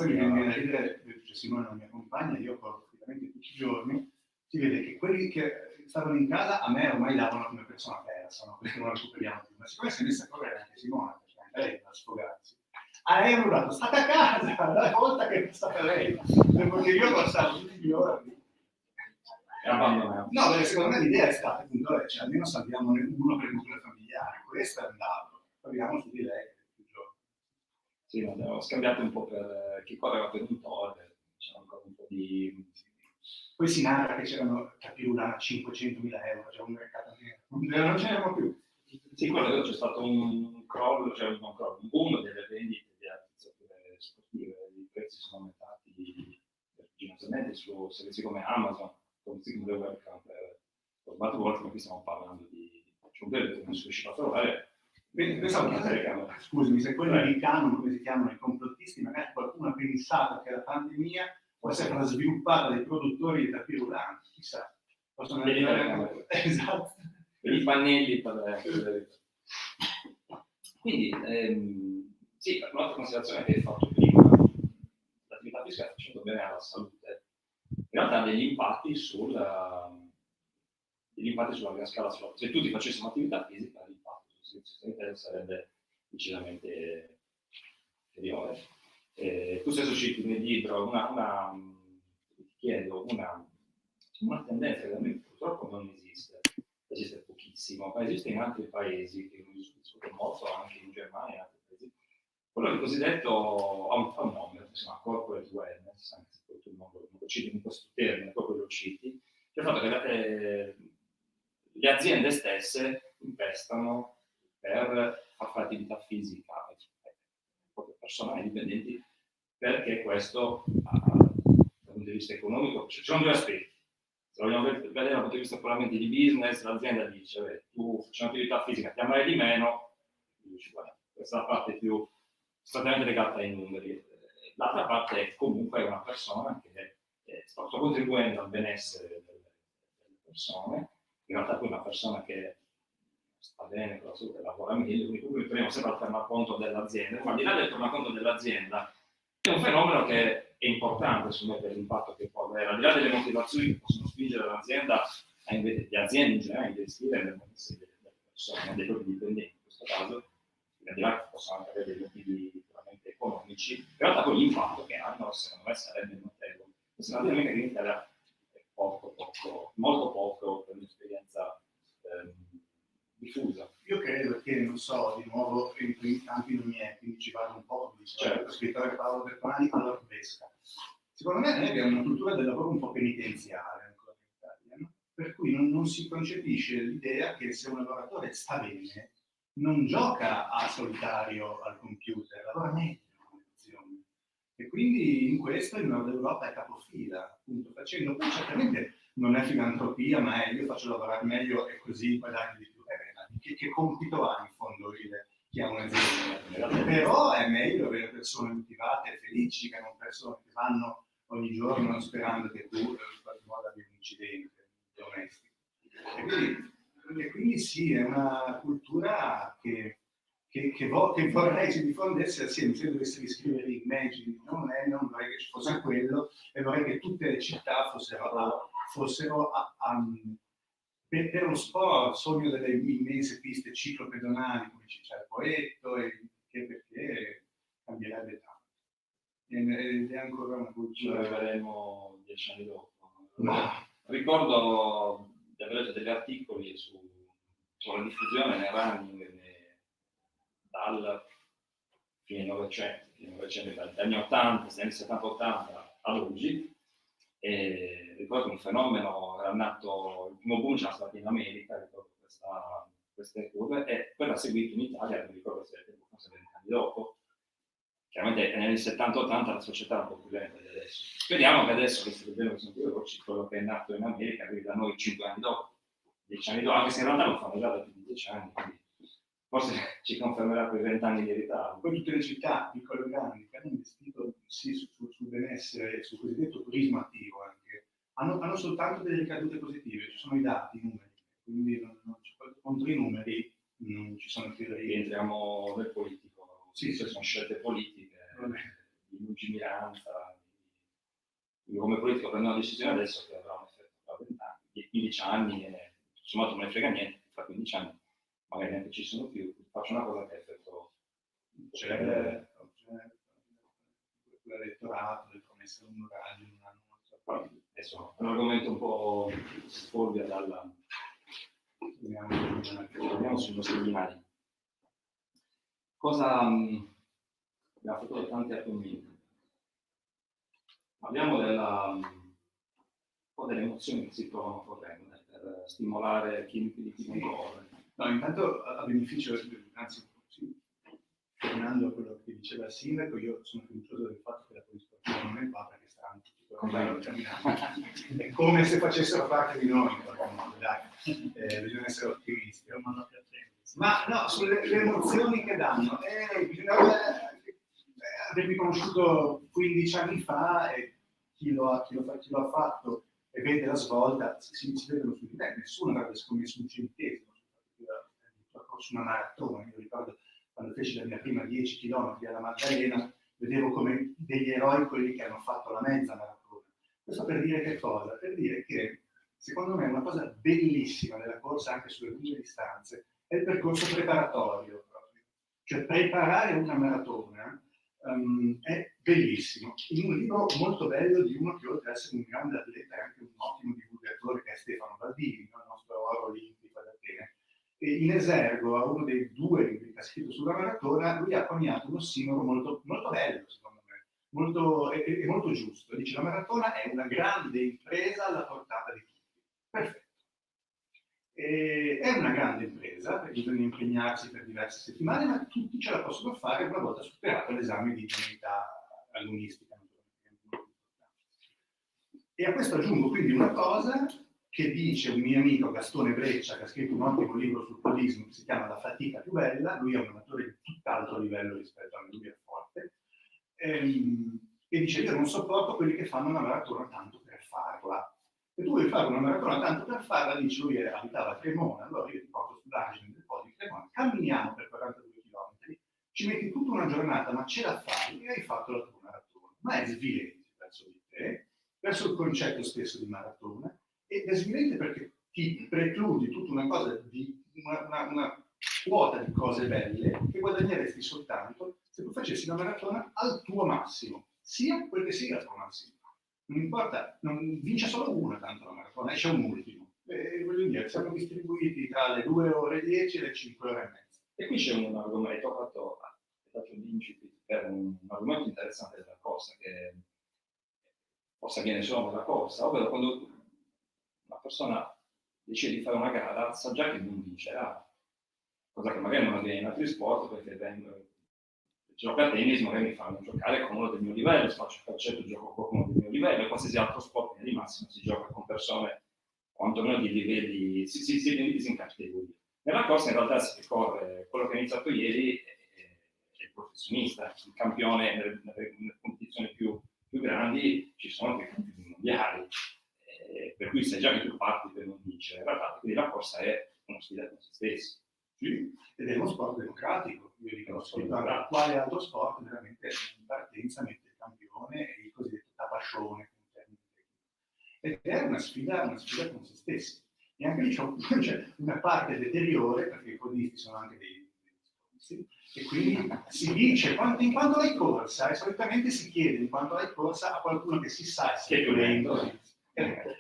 mi viene a ridere, cioè Simone, la mia compagna, io corro praticamente tutti i giorni, si vede che quelli che stavano in casa a me ormai davano come persona persa, no? Perché non recuperiamo più. Ma siccome si è messa a correre anche Simone, perché anche lei doveva sfogarsi, a lei hanno dato, state a casa, la volta che è stata lei, perché io passavo tutti gli orari. E abbandonato. No, perché secondo me l'idea è stata appunto, cioè, almeno salviamo uno per le misure familiari, questo è andato, parliamo su di lei. Sì, ne abbiamo scambiato un po' per chi correva per un torre, c'era ancora un po' di... Poi si narra che c'erano capirulana a 500.000 euro, cioè un mercato nero, non ce n'erano più. Sì, quello è vero, c'è stato un crollo, cioè un boom delle vendite di attrezzature sportive, i prezzi sono aumentati vertiginosamente su servizi come Amazon, servizi come webcam per smart work, ma qui stiamo parlando di computer che non si riusciva a trovare. Pensavo che, scusami, se quelli di Canon, come si chiamano i complottisti, magari qualcuno ha pensato che la pandemia può essere stata sviluppata dai produttori di tappi rulanti, chissà. Possono arrivare. Esatto. Per i pannelli per... Quindi, sì, un'altra considerazione che hai fatto prima, l'attività fisica sta facendo bene alla salute, in realtà ha degli impatti sulla gran scala. Se tutti facessimo attività fisica, l'impatto sul servizio sanitario sarebbe decisamente inferiore. Tu stesso citi nel libro ti chiedo, una tendenza che da me purtroppo non esiste pochissimo, ma esiste in altri paesi, che ho vissuto molto anche in Germania e in altri paesi. Quello che cosiddetto ha un nome, si chiama corporate wellness, anche se poi tu non lo citi in questo termine, proprio lo citi, cioè il fatto che le aziende stesse investano per far fare attività fisica proprio personali dipendenti, perché questo dal punto di vista economico ci sono due aspetti. Se vogliamo vedere dal punto di vista puramente di business, l'azienda dice tu faccio un'attività fisica, ti amare di meno, questa è la parte più strettamente legata ai numeri. L'altra parte è comunque una persona che sta contribuendo al benessere delle persone, in realtà poi una persona che sta bene con la salute lavora meglio, quindi comunque torniamo sempre al tornaconto dell'azienda, ma al di là del tornaconto dell'azienda è un fenomeno che è importante secondo me per l'impatto che può avere, al di là delle motivazioni che possono spingere l'azienda le aziende in generale a investire nel benessere delle persone, dei propri dipendenti in questo caso, al di là che possono anche avere dei motivi puramente economici, in realtà poi l'impatto che hanno secondo me sarebbe notevole. Questa è una dinamica che in Italia è molto poco per un'esperienza diffusa. Io credo che, non so, di nuovo entro in campi non miei, quindi ci vado un po', come diceva lo scrittore Paolo Bertolani, all'Orvesca. Secondo me noi abbiamo una cultura del lavoro un po' penitenziale ancora in Italia, no? Per cui non si concepisce l'idea che se un lavoratore sta bene, non gioca a solitario al computer, lavora meglio come azione. E quindi in questo il Nord Europa è capofila, appunto, facendo, poi certamente non è filantropia, ma è io faccio lavorare meglio e così guadagno di più. Che compito ha in fondo chi ha un'azienda? Però è meglio avere persone motivate e felici che non persone che vanno ogni giorno sperando che tu in qualche modo abbia un incidente domestico. E quindi sì, è una cultura che vorrei si diffondesse assieme, se dovessi riscrivere immagini, non vorrei che ci fosse quello, e vorrei che tutte le città fossero per lo sport, sogno delle immense piste ciclopedonali, come c'è il Poetto, perché cambierebbe tanto. Ed è ancora una cultura. Ce la vedremo 10 anni dopo. Ma ricordo di aver letto degli articoli sulla diffusione nel running dal fine Novecento, dagli anni 80, dagli anni 70-80 ad oggi. E ricordo un fenomeno, era nato, il primo boom c'era stato in America, ricordo queste curve, e poi l'ha seguito in Italia, non ricordo se forse 20 anni dopo. Chiaramente negli anni 70-80 la società era un po' più lenta di adesso. Speriamo che adesso, che sono più veloci, quello che è nato in America arrivi da noi 5 anni dopo, 10 anni dopo, anche se in realtà lo fanno già da più di 10 anni, quindi forse ci confermerà quei 20 anni di ritardo. Poi tutte le città, piccole e grandi, che hanno investito sì, sul benessere, sul cosiddetto turismo attivo anche, hanno soltanto delle ricadute positive, ci sono i dati, i numeri, quindi contro i numeri non ci sono più dei... Entriamo nel politico, sì, sono scelte politiche, di lungimiranza, come politico prendo una decisione adesso che avrà un effetto tra 20 anni, 15 anni, e sommato non ne frega niente, fra 15 anni magari neanche ci sono più, faccio una cosa che ha effetto l'elettorato, le promesse a lungo raggio non hanno molto. Adesso è un argomento un po' sforbia dalla... Torniamo sui nostri binari. Cosa abbiamo fatto tanti argomenti. Parliamo un po' delle emozioni che si provano correndo per stimolare chi non corre. No, intanto a beneficio, anzi, sì, tornando a quello che diceva il sindaco, io sono fiducioso del fatto che la polisportiva non è qua perché saranno tutti camminando. È come se facessero parte di noi, in qualche modo, dai, bisogna essere ottimisti. Ma no, sulle emozioni che danno, bisogna avermi conosciuto 15 anni fa e chi lo ha fatto e vede la svolta, si vedono su di me, nessuno avrebbe scommesso un centesimo su una maratona. Io ricordo quando feci la mia prima 10 km alla Maddalena, vedevo come degli eroi quelli che hanno fatto la mezza maratona. Questo per dire che cosa? Per dire che secondo me una cosa bellissima della corsa anche sulle lunghe distanze è il percorso preparatorio proprio. Cioè preparare una maratona è bellissimo. In un libro molto bello di uno che oltre ad essere un grande atleta è anche un ottimo divulgatore, che è Stefano Baldini, il nostro oro olimpico ad Atene, e in esergo a uno dei due libri che ha scritto sulla maratona, lui ha coniato un ossimoro molto, molto bello, secondo me, e molto giusto. Dice: la maratona è una grande impresa alla portata di tutti. Perfetto. È una grande impresa perché bisogna impegnarsi per diverse settimane, ma tutti ce la possono fare una volta superato l'esame di idoneità agonistica. E a questo aggiungo quindi una cosa che dice un mio amico Gastone Breccia, che ha scritto un ottimo libro sul podismo che si chiama La fatica più bella. Lui è un amatore di tutt'altro livello rispetto a me, lui è forte, e dice: io non sopporto quelli che fanno una maratona tanto per farla. Se tu vuoi fare una maratona tanto per farla, dice, lui abitava a Cremona, allora io ti porto sull'argine del po' di Cremona, camminiamo per 42 km, ci metti tutta una giornata, ma ce la fai e hai fatto la tua maratona. Ma è svilente verso di te, verso il concetto stesso di maratona, ed è svilente perché ti precludi tutta una cosa di una quota di cose belle che guadagneresti soltanto se tu facessi la maratona al tuo massimo, sia quel che sia il tuo massimo. Non importa, non vince solo una tanto la maratona, esce un ultimo. Voglio dire, siamo distribuiti tra le 2 ore e 10 e le 5 ore e mezza. E qui c'è un argomento, ho fatto l'incipit per un argomento interessante della corsa, che forse avviene solo nella corsa, ovvero quando una persona decide di fare una gara sa già che non vincerà, cosa che magari non avviene in altri sport, perché gioco a tennis, magari mi fanno giocare con uno del mio livello, se faccio calcetto gioco con uno del mio livello, e qualsiasi altro sport di massimo si gioca con persone quantomeno di livelli, si disincategori. Nella corsa in realtà si corre, quello che ha iniziato ieri è il professionista, il campione nelle competizioni più grandi ci sono anche campioni mondiali, per cui sai già che tu parti per non vincere. In realtà quindi la corsa è una sfida con se stessi. Sì, ed è uno sport democratico. Io dico, quale altro sport veramente in partenza mette il campione e il cosiddetto tapascione, ed è una sfida con se stessi. E anche lì c'è una parte deteriore, perché i podisti sono anche dei stronzi, e quindi si dice in quanto hai corsa, e solitamente si chiede in quanto hai corsa a qualcuno che si sa se è violento. Ecco,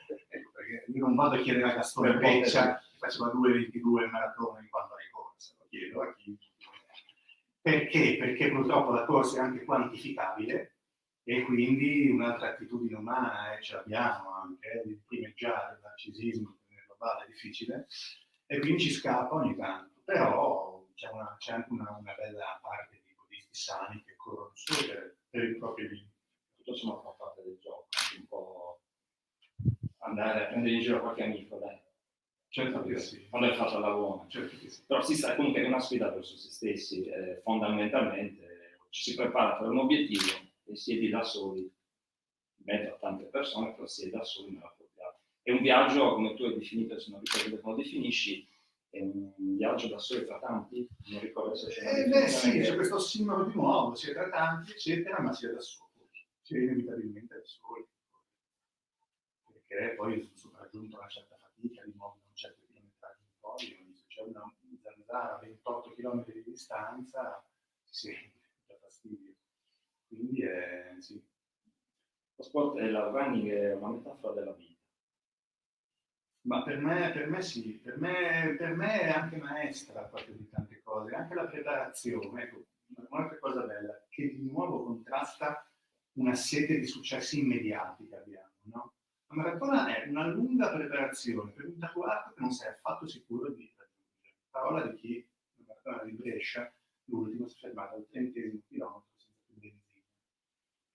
perché io non vado a chiedere a Gastone Breccia che faceva 2:22 in maratona in quanto hai corsa, lo chiedo a chi. Perché? Perché purtroppo la corsa è anche quantificabile e quindi un'altra attitudine umana ce l'abbiamo anche, di primeggiare il narcisismo, che globale è difficile, e quindi ci scappa ogni tanto. Però c'è anche una bella parte di podisti sani che corrono solo per il proprio limite. Tutto sommato fa parte del gioco, anche un po' andare a prendere in giro qualche amico, dai. Certo che sì. Quando è fatta la buona. Certo che sì. Però si sa comunque è una sfida verso se stessi, fondamentalmente ci si prepara per un obiettivo e si è lì da soli, in mezzo a tante persone, però si è da soli nella propria. È un viaggio, come tu hai definito, se non ricordo come lo definisci, è un viaggio da soli tra tanti, non ricordo se c'è una sì, c'è questo simbolo di nuovo, si è tra tanti, eccetera, ma si è da soli, si è inevitabilmente da soli. Perché poi è sopraggiunta una certa fatica di nuovo, un certo chilometraggio in poi, c'è una zanzara a 28 km di distanza, si sente, dà fastidio. Quindi sì. Lo sport e il running è una metafora della vita. Ma per me sì, per me è anche maestra proprio di tante cose, anche la preparazione, ecco, un'altra cosa bella, che di nuovo contrasta una sete di successi immediati che abbiamo, no? La maratona è una lunga preparazione per un traguardo che non sei affatto sicuro di raggiungere. Parola di chi, la maratona di Brescia, l'ultimo si è fermato al 30° chilometro senza più benzina.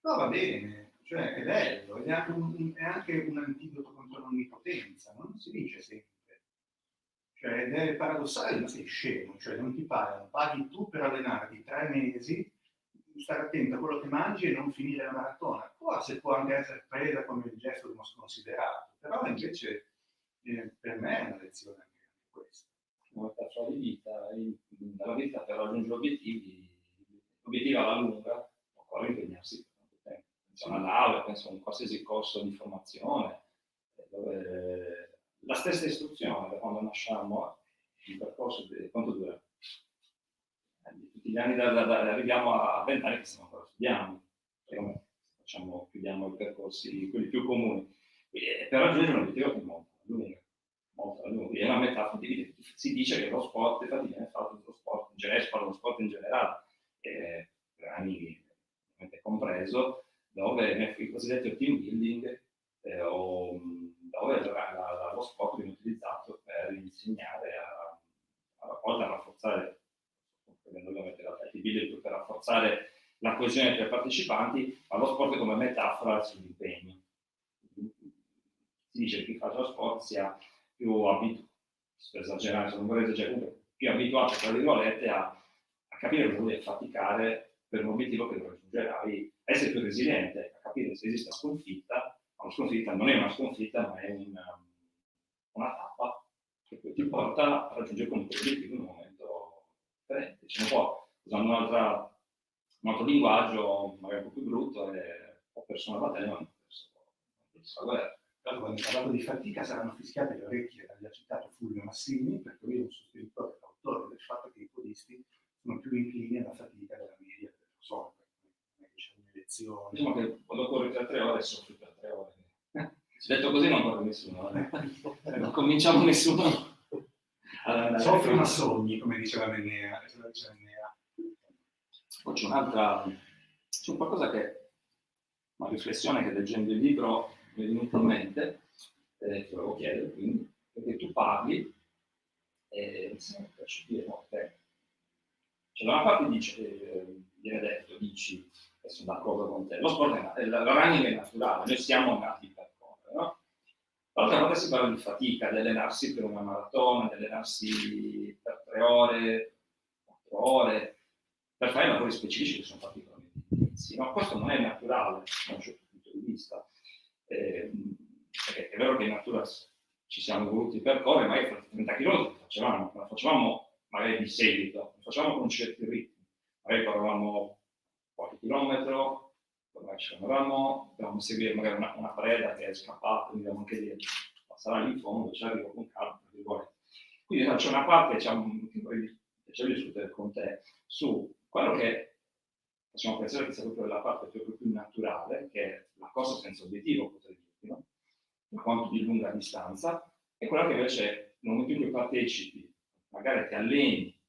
Però va bene, cioè è bello, ed è anche un antidoto contro l'onnipotenza, no? Non si dice sempre. Cioè, ed è paradossale, ma sei scemo, cioè non ti pagano, paghi tu per allenarti 3 mesi, stare attento a quello che mangi e non finire la maratona. Forse può anche essere presa come il gesto di uno sconsiderato, però invece per me è una lezione anche questa. Una metafora di vita, nella vita per raggiungere obiettivi alla lunga, occorre impegnarsi per tanto tempo. Penso a una laurea, penso a un qualsiasi corso di formazione, dove la stessa istruzione da quando nasciamo, il percorso di quanto dura? Tutti gli anni arriviamo a 20 anni che stiamo ancora studiando, chiudiamo i percorsi, quelli più comuni. Per raggiungere un obiettivo che è molto lungo, è una metafora di vita. Si dice che lo sport infatti viene fatto lo sport in generale, si parla dello sport in generale, per anni compreso, dove il cosiddetto team building, dove lo sport viene utilizzato per insegnare a rafforzare, ovviamente la team building per rafforzare la coesione tra i partecipanti, ma lo sport come metafora sull'impegno. Si dice che chi fa lo sport sia più abituato, per esagerare, se non vorrei esagerare, più abituato, tra virgolette, a capire cosa vuol dire faticare per un obiettivo che non raggiungerai, a essere più resiliente, a capire se esiste la sconfitta, ma la sconfitta non è una sconfitta, ma è una tappa che poi ti porta a raggiungere comunque l'obiettivo in un momento differente. C'è un po', usando un altro linguaggio, magari un po' più brutto, ho perso una battaglia, ma non ho perso la guerra. Quando hai parlato di fatica saranno fischiate le orecchie dagli ha citato Fulvio Massimi, perché lui è un sostenitore, autore del fatto che i podisti sono più inclini alla fatica della media delle persone, non è che c'è un'elezione. Diciamo che quando corri per 3 ore soffri per 3 ore. Detto così non corre nessuno, non cominciamo nessuno. Soffri ma sogni, come diceva Mennea. Poi c'è un qualcosa una riflessione che leggendo il libro mi è venuta in mente, ti volevo chiedere, quindi, perché tu parli e mi sembra percepire te. Cioè, da una parte viene detto, dici, e sono d'accordo con te, lo sport il running è naturale, noi siamo nati per correre, no? D'altra parte si parla di fatica, di allenarsi per una maratona, di allenarsi per 3 ore, 4 ore, per fare lavori specifici che sono particolarmente intensi. No? Questo non è naturale da un certo punto di vista. Perché è vero che in natura ci siamo voluti percorrere, magari fra 30 km la facevamo magari di seguito, la facevamo con certi ritmi, magari correvamo qualche chilometro, poi ci fermavamo, dovevamo seguire magari una preda che è scappata, quindi dobbiamo anche dire, sarà lì in fondo, ci arrivo con calma, tra virgolette. Quindi c'è una parte, che vorrei discutere con te, su quello che facciamo pensare che sia proprio la parte più naturale, che è la corsa senza obiettivo, potrei dirti, no? Per quanto di lunga distanza, e quella che invece nel momento in cui partecipi, magari ti alleni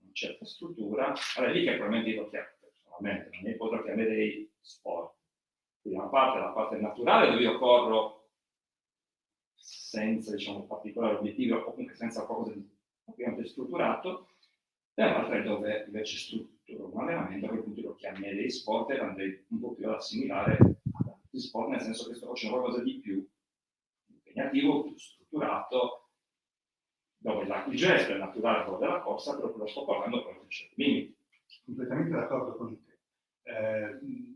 una certa struttura, allora è lì che probabilmente io personalmente, non ne potrò chiamerei sport. Quindi la parte naturale dove io corro senza, diciamo, particolare obiettivo o comunque senza qualcosa di ovviamente strutturato, e l'altra è dove invece strutturo un allenamento che appunto lo chiamerei sport e andrei un po' più ad assimilare ad altri sport, nel senso che sto facendo qualcosa di più impegnativo, più strutturato, dove il gesto è naturale quello della corsa, però lo sto parlando con certi limiti. Completamente d'accordo con te.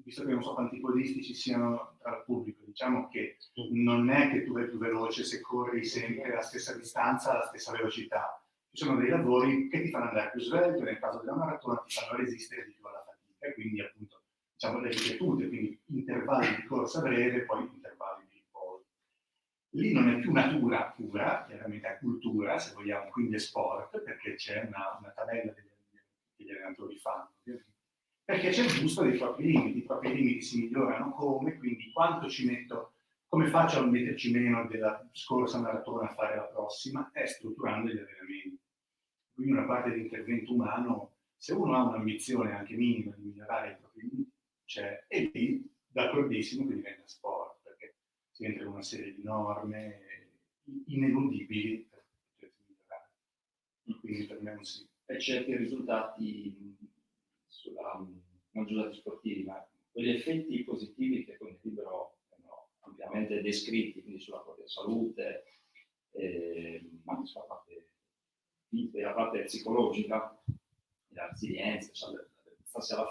Visto che non so quanti podisti ci siano tra il pubblico, diciamo che non è che tu vai più veloce se corri sempre la stessa distanza, alla stessa velocità. Ci sono dei lavori che ti fanno andare più svelto, nel caso della maratona ti fanno resistere di più alla fatica, e quindi appunto diciamo le ripetute, quindi intervalli di corsa breve, poi intervalli di riposo. Lì non è più natura pura, chiaramente è cultura, se vogliamo, quindi è sport, perché c'è una tabella che gli allenatori fanno, ovviamente. perché c'è il gusto dei propri limiti, i propri limiti si migliorano come, quindi quanto ci metto, come faccio a metterci meno della scorsa maratona a fare la prossima, è strutturando gli allenamenti. Quindi una parte di intervento umano, se uno ha un'ambizione anche minima di migliorare i propri limiti, c'è, e lì d'accordissimo che diventa sport, perché si entra in una serie di norme ineludibili per potersi migliorare. Quindi per me è un sì. E certi risultati non risultati sportivi, ma quegli effetti positivi che con il libro vengono ampiamente descritti, quindi sulla propria salute, ma anche sulla parte fisica, la parte psicologica, la resilienza, abituarsi alla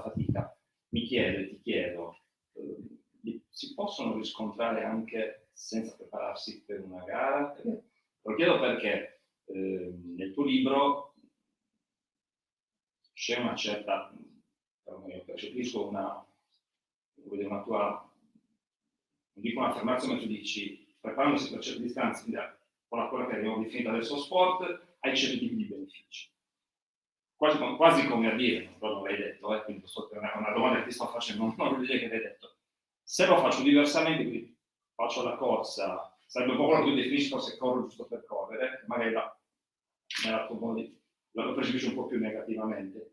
fatica, mi chiedo e ti chiedo, si possono riscontrare anche senza prepararsi per una gara? Lo chiedo perché nel tuo libro c'è una certa, io percepisco una tua, non dico un'affermazione, tu dici, preparandosi per certe distanze, con quella che abbiamo definito adesso sport, hai certi tipi di benefici. Quasi come a dire, non l'hai detto, quindi è una domanda che ti sto facendo, non lo dire che l'hai detto. Se lo faccio diversamente, quindi faccio la corsa, sarebbe un po' quello che tu definisci forse corro giusto per correre, magari lo percepisci un po' più negativamente.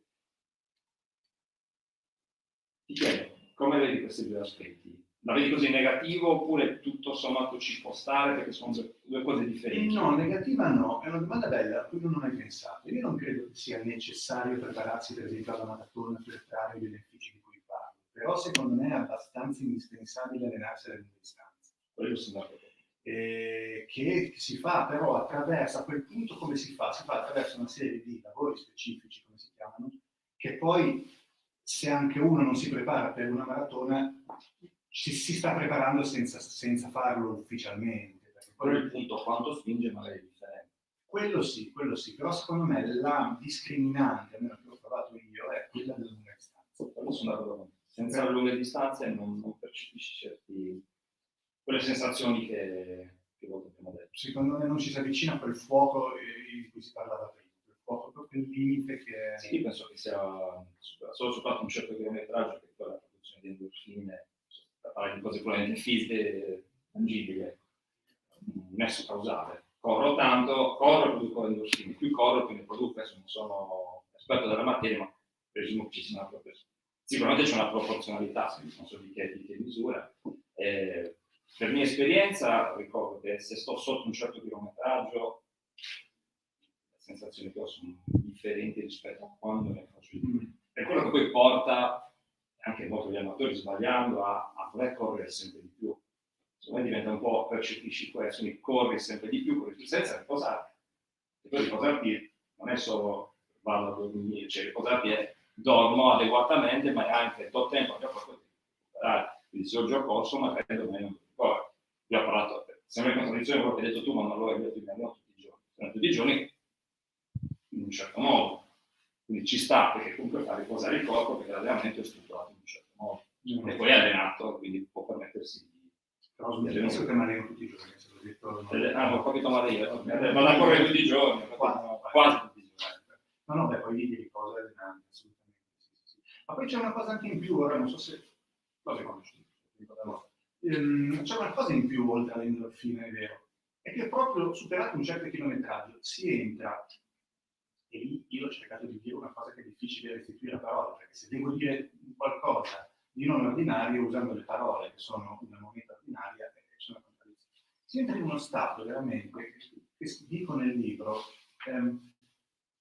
Ti chiedo, come vedi questi due aspetti? La vedi così negativo oppure tutto sommato ci può stare perché sono due cose differenti? No, negativa no, è una domanda bella a cui non ho mai pensato. Io non credo che sia necessario prepararsi per esempio alla maratona per trarre i benefici di cui parlo, però secondo me è abbastanza indispensabile allenarsi alle lunghe distanze. Quello sono d'accordo. Che si fa però attraverso, a quel punto come si fa? Si fa attraverso una serie di lavori specifici, come si chiamano, che poi se anche uno non si prepara per una maratona, si sta preparando senza farlo ufficialmente. Perché poi il punto quanto spinge magari è differente. Quello sì, però secondo me la discriminante, almeno che ho provato io, è quella della lunga distanza. Quello sono d'accordo. Senza le lunghe distanze non percepisci quelle sensazioni che abbiamo detto. Secondo me non ci si avvicina a quel fuoco di cui si parlava prima. Proprio il limite che... Sì, io penso che sia solo superato un certo chilometraggio, che poi la produzione di endorfine, parlare di cose puramente fisiche, tangibili, nesso causale. Corro tanto, corro e produco endorfine, più corro più ne produco, adesso non sono esperto della materia, ma presumo che ci sia una proporzionalità. Sicuramente c'è una proporzionalità, non so di che misura. Per mia esperienza ricordo che se sto sotto un certo chilometraggio, sensazioni che ho sono differenti rispetto a quando ne faccio di più. È quello che poi porta anche molto gli amatori sbagliando a voler correre sempre di più. Secondo me diventa un po', percepisci questo, quindi corri sempre di più senza riposarti. E poi riposarti non è solo vado a dormire, cioè riposarti è dormo adeguatamente, ma è anche do tempo anche a qualcosa di recuperare. Quindi se oggi ho corso magari domani non mi ricordo. Io ho parlato, sembra in contraddizione quello che hai detto tu, ma non lo hai detto in tutti i giorni. Tutti i giorni in un certo modo, quindi ci sta perché comunque fa riposare il corpo perché l'allenamento è strutturato in un certo modo e poi è allenato, quindi può permettersi di... Però penso che mi alleno tutti i giorni, se l'ho detto... ho capito male io, vado a correre tutti i giorni, quasi tutti i giorni. No, poi lì di riposo è allenante, assolutamente. Sì. Ma poi c'è una cosa anche in più, ora non so se... Vabbè, c'è una cosa in più oltre alle endorfine, è vero, è che proprio superato un certo chilometraggio si entra, e lì io ho cercato di dire una cosa che è difficile restituire a parole, perché se devo dire qualcosa di non ordinario usando le parole che sono una moneta ordinaria, c'è una contraddizione. Si entra in uno stato veramente, che dico nel libro,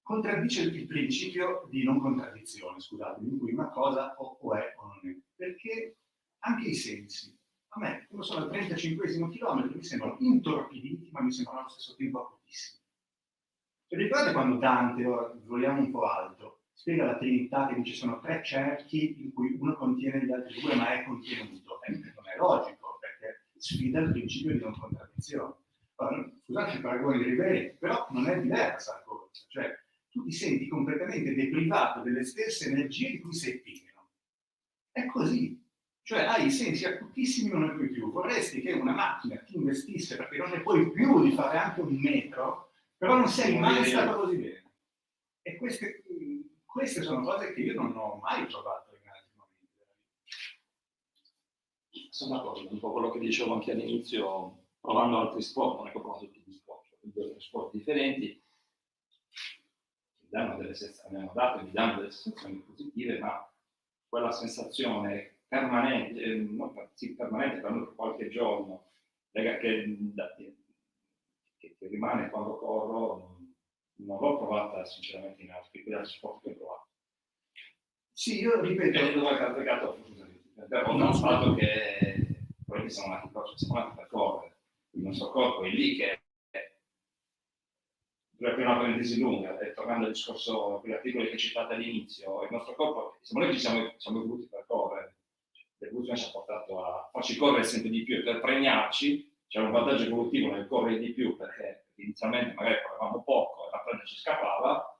contraddice il principio di non contraddizione, scusate, in cui una cosa o è o non è, perché anche i sensi, a me, quando sono al 35esimo chilometro, mi sembrano intorpiditi, ma mi sembrano allo stesso tempo acutissimi. Ricordate quando Dante, vogliamo un po' alto, spiega la Trinità che dice sono tre cerchi in cui uno contiene gli altri due, ma è contenuto. Non è logico, perché sfida il principio di non contraddizione. Scusate il paragone di Ribéry, però non è diversa la cosa. Cioè, tu ti senti completamente deprivato delle stesse energie di cui sei pieno. È così. Cioè hai i sensi acutissimi, non ne puoi più. Vorresti che una macchina ti investisse perché non ne puoi più di fare anche un metro, però non sei mai stato così bene. E questo queste sono cose che io non ho mai provato in altri momenti della vita. Sono d'accordo, un po' quello che dicevo anche all'inizio, provando altri sport, non è che ho provato tutti gli sport, cioè 2 sport differenti, mi hanno dato e mi danno delle sensazioni positive, ma quella sensazione permanente, permanente per noi per qualche giorno, che rimane quando corro, non l'ho provata sinceramente in altri sport che ho provato. Sì, io ripeto, però non fatto che poi siamo nati per correre, il nostro corpo è lì che per una parentesi lunga, tornando al discorso, quegli articoli che citate all'inizio, il nostro corpo, noi siamo evoluti per correre, l'evoluzione ci ha portato a farci correre sempre di più e per premiarci c'era un vantaggio evolutivo nel correre di più perché inizialmente magari correvamo poco e la preda ci scappava,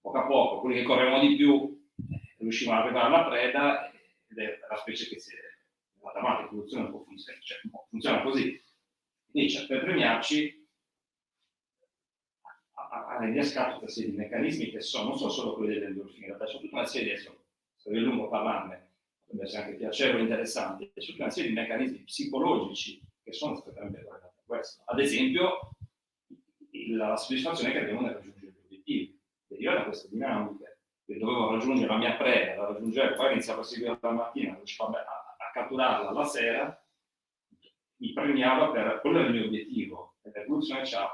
poco a poco quelli che correvano di più riuscivano ad arrivare alla preda ed è la specie che si è andata avanti, l'evoluzione un po' funziona così. Quindi per premiarci ha innescato una serie di meccanismi che non sono solo quelli delle endorfine, in realtà c'è tutta una serie, adesso se è lungo parlarne, potrebbe essere anche piacevole e interessante, c'è tutta una serie di meccanismi psicologici che sono strettamente collegati a questo. Ad esempio, la soddisfazione che abbiamo nel raggiungere gli obiettivi, deriva da queste dinamiche, che dovevo raggiungere la mia preda, la raggiungevo, poi iniziavo a seguire la mattina, a catturarla la sera, mi premiava per quello era il mio obiettivo, e l'evoluzione ci ha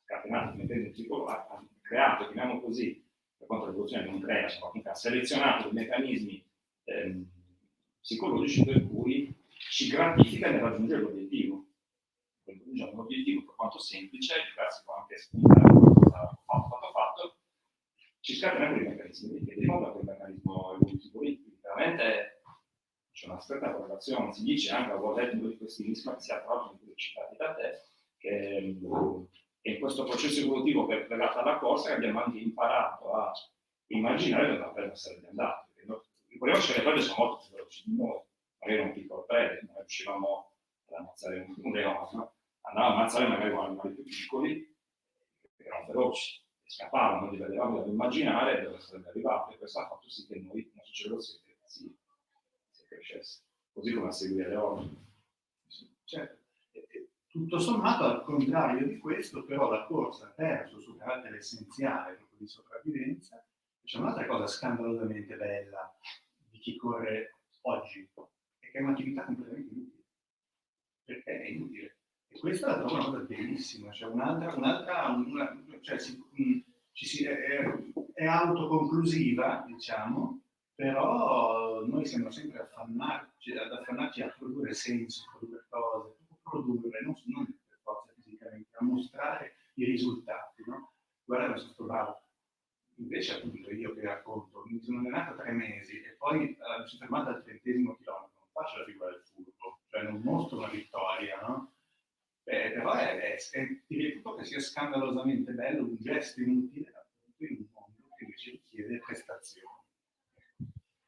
scatenato i meccanismi psicologici, ha creato, chiamiamo così, per quanto l'evoluzione non crea, comunque ha selezionato dei meccanismi psicologici per cui ci gratifica nel raggiungere l'obiettivo. Raggiungere un obiettivo per quanto semplice, grazie a anche spuntare qualcosa fatto, ci scatena quei meccanismi, che derivano da quel meccanismo evolutivo lì. Veramente c'è una stretta correlazione, si dice anche, avevo letto di questi rischi che si è proprio citati da te, che in questo processo evolutivo che è legato alla corsa abbiamo anche imparato a immaginare dove la preda sarebbe andata. Ricordiamoci che le prede sono molto più veloci di noi, magari un piccolo prede, noi riuscivamo ad ammazzare un leone, no? Andavamo a ammazzare magari animali più piccoli, che erano veloci, e scappavano, li vedevamo ad immaginare dove sarebbe arrivato, e questo ha fatto sì che noi, il nostro cervello si crescesse, così come a seguire le ore. certo. Tutto sommato, al contrario di questo, però la corsa ha perso il suo carattere essenziale proprio di sopravvivenza. C'è un'altra cosa scandalosamente bella di chi corre oggi, è che è un'attività completamente inutile, perché è inutile. E questa la trovo una cosa bellissima, cioè è autoconclusiva, diciamo, però noi siamo sempre ad affannarci a produrre senso, a produrre cose, produrre, non per forza fisicamente, a mostrare i risultati, no? Guarda come sono bravo. Invece appunto io che racconto, mi sono allenato 3 mesi e poi mi sono fermato al 30° chilometro, non faccio la figura del furbo, cioè non mostro una vittoria, no? Però ti reputo che sia scandalosamente bello un gesto inutile in un mondo che invece richiede prestazioni.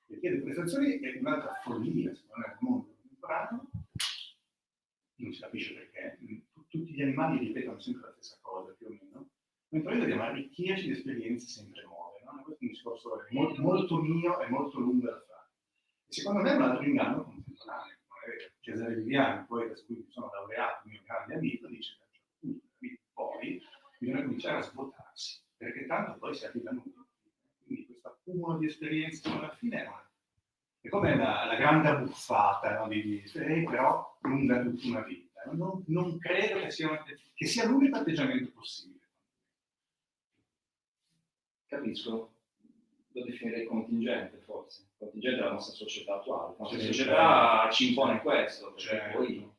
Richiede prestazioni è un'altra follia, secondo me, nel mondo contemporaneo. Non si capisce perché. Tutti gli animali ripetono sempre la stessa cosa, più o meno, mentre noi dobbiamo arricchirci di esperienze sempre nuove. No? Questo è un discorso molto mio e molto lungo da fare. E secondo me è un altro inganno contemporaneo. Cesare Viviani, poeta su cui mi sono laureato, mio grande amico, dice che a un certo punto poi bisogna cominciare a svuotarsi, perché tanto poi si arriva a nulla. Quindi questo accumulo di esperienze alla fine è come la grande abbuffata, no? Però lunga tutta una vita. Non credo che sia l'unico atteggiamento possibile. Capisco, lo definirei contingente forse, contingente della nostra società attuale. La nostra Sì, società certo. ci impone questo, perché Certo. poi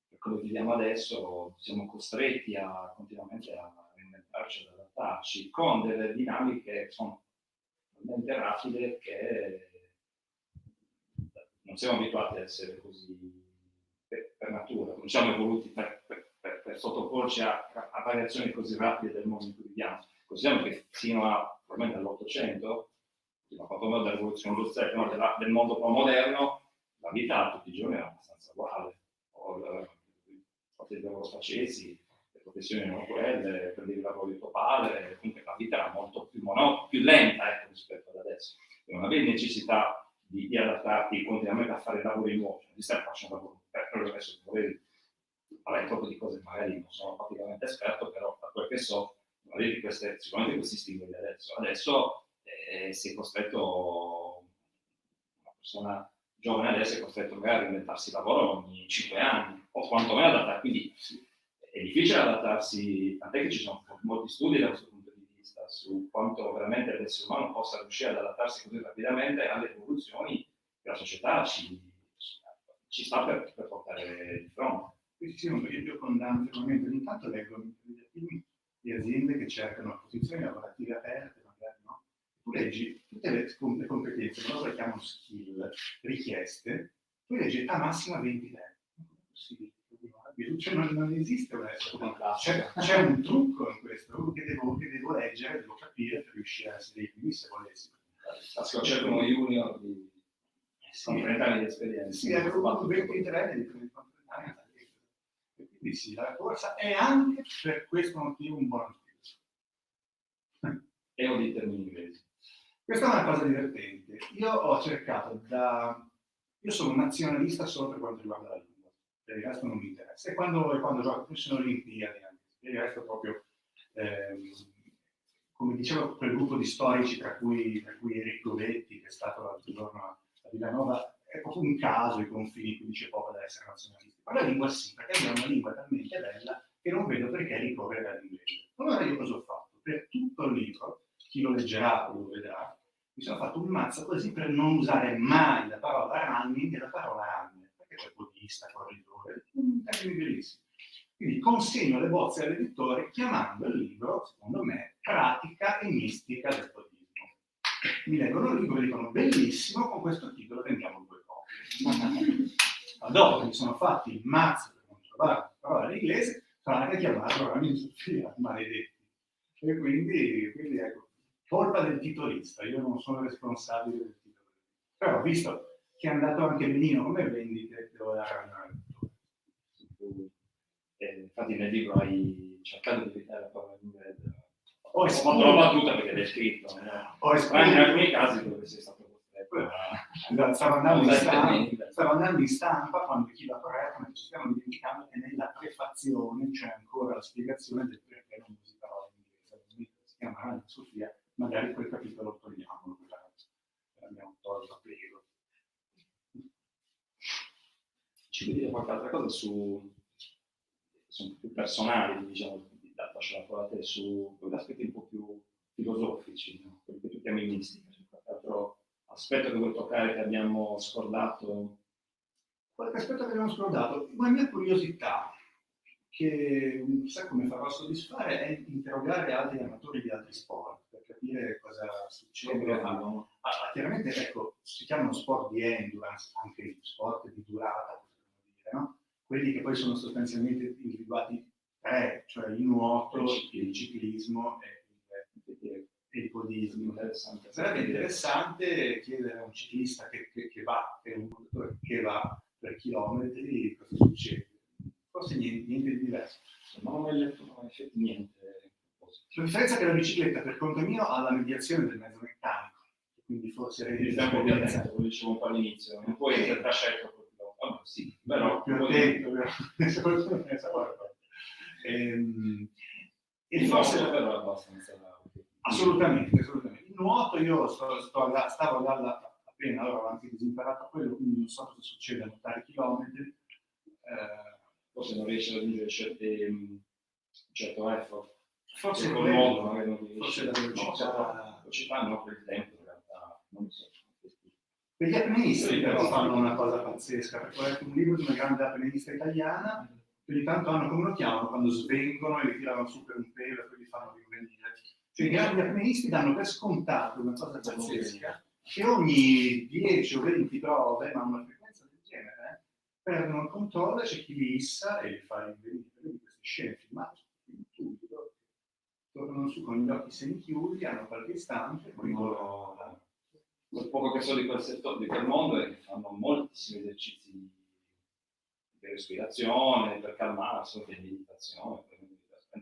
per come viviamo adesso siamo costretti continuamente a reinventarci, ad adattarci, con delle dinamiche che sono talmente rapide che non siamo abituati ad essere così per natura, non siamo evoluti per sottoporci a variazioni così rapide del mondo in cui viviamo. Consideriamo che fino a probabilmente all'Ottocento, quando della rivoluzione industriale, no, del mondo moderno, la vita tutti i giorni era abbastanza uguale. Il lavoro facessi, le professioni erano quelle, prendevi il lavoro di tuo padre, comunque la vita era molto più no? Più lenta, ecco, rispetto ad adesso. Non avevi necessità di adattarti continuamente a fare lavori nuovi, non ti stai facendo lavoro, per quello che adesso volevi parlare proprio di cose magari non sono praticamente esperto, però da quel che so, non avevi sicuramente questi stimoli adesso sei costretto, una persona giovane adesso è costretto magari a reinventarsi il lavoro ogni 5 anni, o quantomeno adattarsi, quindi è difficile adattarsi, tant'è che ci sono molti studi da questo punto di vista su quanto veramente l'essere umano possa riuscire ad adattarsi così rapidamente alle evoluzioni che la società ci sta per portare di fronte. Sì, io condanno fermamente, ogni tanto leggo di aziende che cercano posizioni lavorative aperte, magari no? Tu leggi tutte le competenze, loro le chiamano skill, richieste, tu leggi età massima 20 anni. Cioè non esiste c'è un trucco in questo che devo leggere, devo capire per riuscire a essere quindi se volessi. Cercano junior con 30 anni di esperienza. Sì, avevo 23 anni di 30 anni. Quindi sì, la corsa è anche per questo motivo un buon motivo. E ho dei termini inglesi. Questa è una cosa divertente. Io ho cercato io sono un nazionalista solo per quanto riguarda la lingua, per il resto non mi interessa. E quando gioco, poi sono Olimpiadi anche, per il resto proprio, come dicevo, quel gruppo di storici, tra cui Enrico Vetti, che è stato l'altro giorno a Villanova, è proprio un caso i confini qui dice poco da essere nazionalisti. Ma la lingua sì, perché abbiamo una lingua talmente bella che non vedo perché ricorrere all'inglese. Allora io cosa ho fatto? Per tutto il libro, chi lo leggerà o lo vedrà, mi sono fatto un mazzo così per non usare mai la parola running e la parola runner, perché c'è podista, corridore, un termine bellissimo. Quindi consegno le bozze all'editore chiamando il libro, secondo me, Pratica e mistica del podismo. Mi leggono il libro e dicono bellissimo, con questo titolo vendiamo 2 copie. Ma dopo che mi sono fatti il mazzo per non trovare la parola in inglese, sono anche chiamato Ramin Sofia, maledetti. E quindi ecco, colpa del titolista, io non sono responsabile del titolista. Però visto che è andato anche benino come vendite, devo dare ragione all'editore. Infatti nel libro hai cercato di evitare la parola in inglese. Ho fatto la battuta perché l'hai scritto. Ma in alcuni casi dove sei stato costretto stavo andando in stampa quando chi l'ha corretto, ma ci stiamo dimenticando che nella prefazione c'è ancora la spiegazione del perché non usi parole in inglese. Si chiama Ramin Sofia, magari quel capitolo lo togliamo, l'abbiamo tolto, prego. Ci vuoi dire qualche altra cosa sono più personali, diciamo, lascio la parola a te, su quegli aspetti un po' più filosofici, no? Quelli che tu chiami mistica, c'è qualche altro aspetto che vuoi toccare che abbiamo scordato? Qualche aspetto che abbiamo scordato, la mia curiosità, che chissà come farò a soddisfare, è interrogare altri amatori di altri sport, per capire cosa succede. Chiaramente, ecco, si chiamano sport di endurance, anche gli sport di durata, possiamo dire, no? Quelli che poi sono sostanzialmente individuati 3, cioè il nuoto, il ciclismo e il podismo. Sarebbe interessante chiedere a un ciclista che va, che è un conduttore che va per chilometri, cosa succede. Forse niente di diverso. Non ho mai letto niente. La differenza è che la bicicletta, per conto mio, ha la mediazione del mezzo meccanico, quindi forse lo dicevo un po' all'inizio, non puoi essere trascetto. Sì, però più attento, e forse però è abbastanza assolutamente. Il nuoto io stavo appena allora avanti disimparato quello, quindi non so cosa succede a nuotare chilometri. Forse non riesce a raggiungere un certo effort. Forse con il nuoto magari non riesce. Forse la velocità no, per il tempo in realtà non so. Per gli apneisti però fanno una cosa pazzesca, perché ho letto un libro di una grande apneista italiana, che ogni tanto hanno, come lo chiamano, quando svengono e li tirano su per un pelo e poi li fanno rinvenire. Cioè i grandi apneisti danno per scontato una cosa pazzesca, che ogni 10 o 20 prove, ma una frequenza del genere, perdono il controllo, c'è chi li issa e li fa rinvenire. Quindi queste scene filmate tornano su con gli occhi semichiusi, hanno qualche istante, poi loro... Quel poco che so di quel settore, di quel mondo, è che fanno moltissimi esercizi di respirazione, per calmarsi, di meditazione,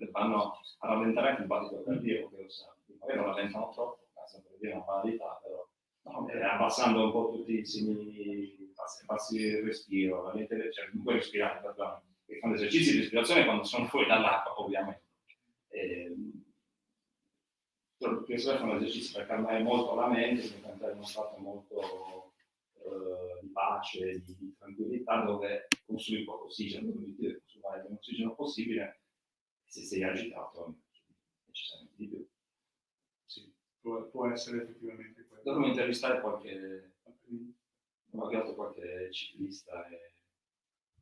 vanno a rallentare anche il battito cardiaco, che lo sa, magari non rallentano troppo, per dire una banalità, però abbassando un po' tutti i segni, passi il respiro, cioè comunque respirare, perdone, che fanno esercizi di respirazione quando sono fuori dall'acqua, ovviamente. Questo fanno esercizi per calmare molto la mente, per entrare in uno stato molto di pace, di tranquillità, dove consumi poco ossigeno, quindi devi consumare il meno ossigeno possibile. Se sei agitato, necessariamente di più. Sì, può essere effettivamente quello. Dovremmo intervistare qualche ciclista e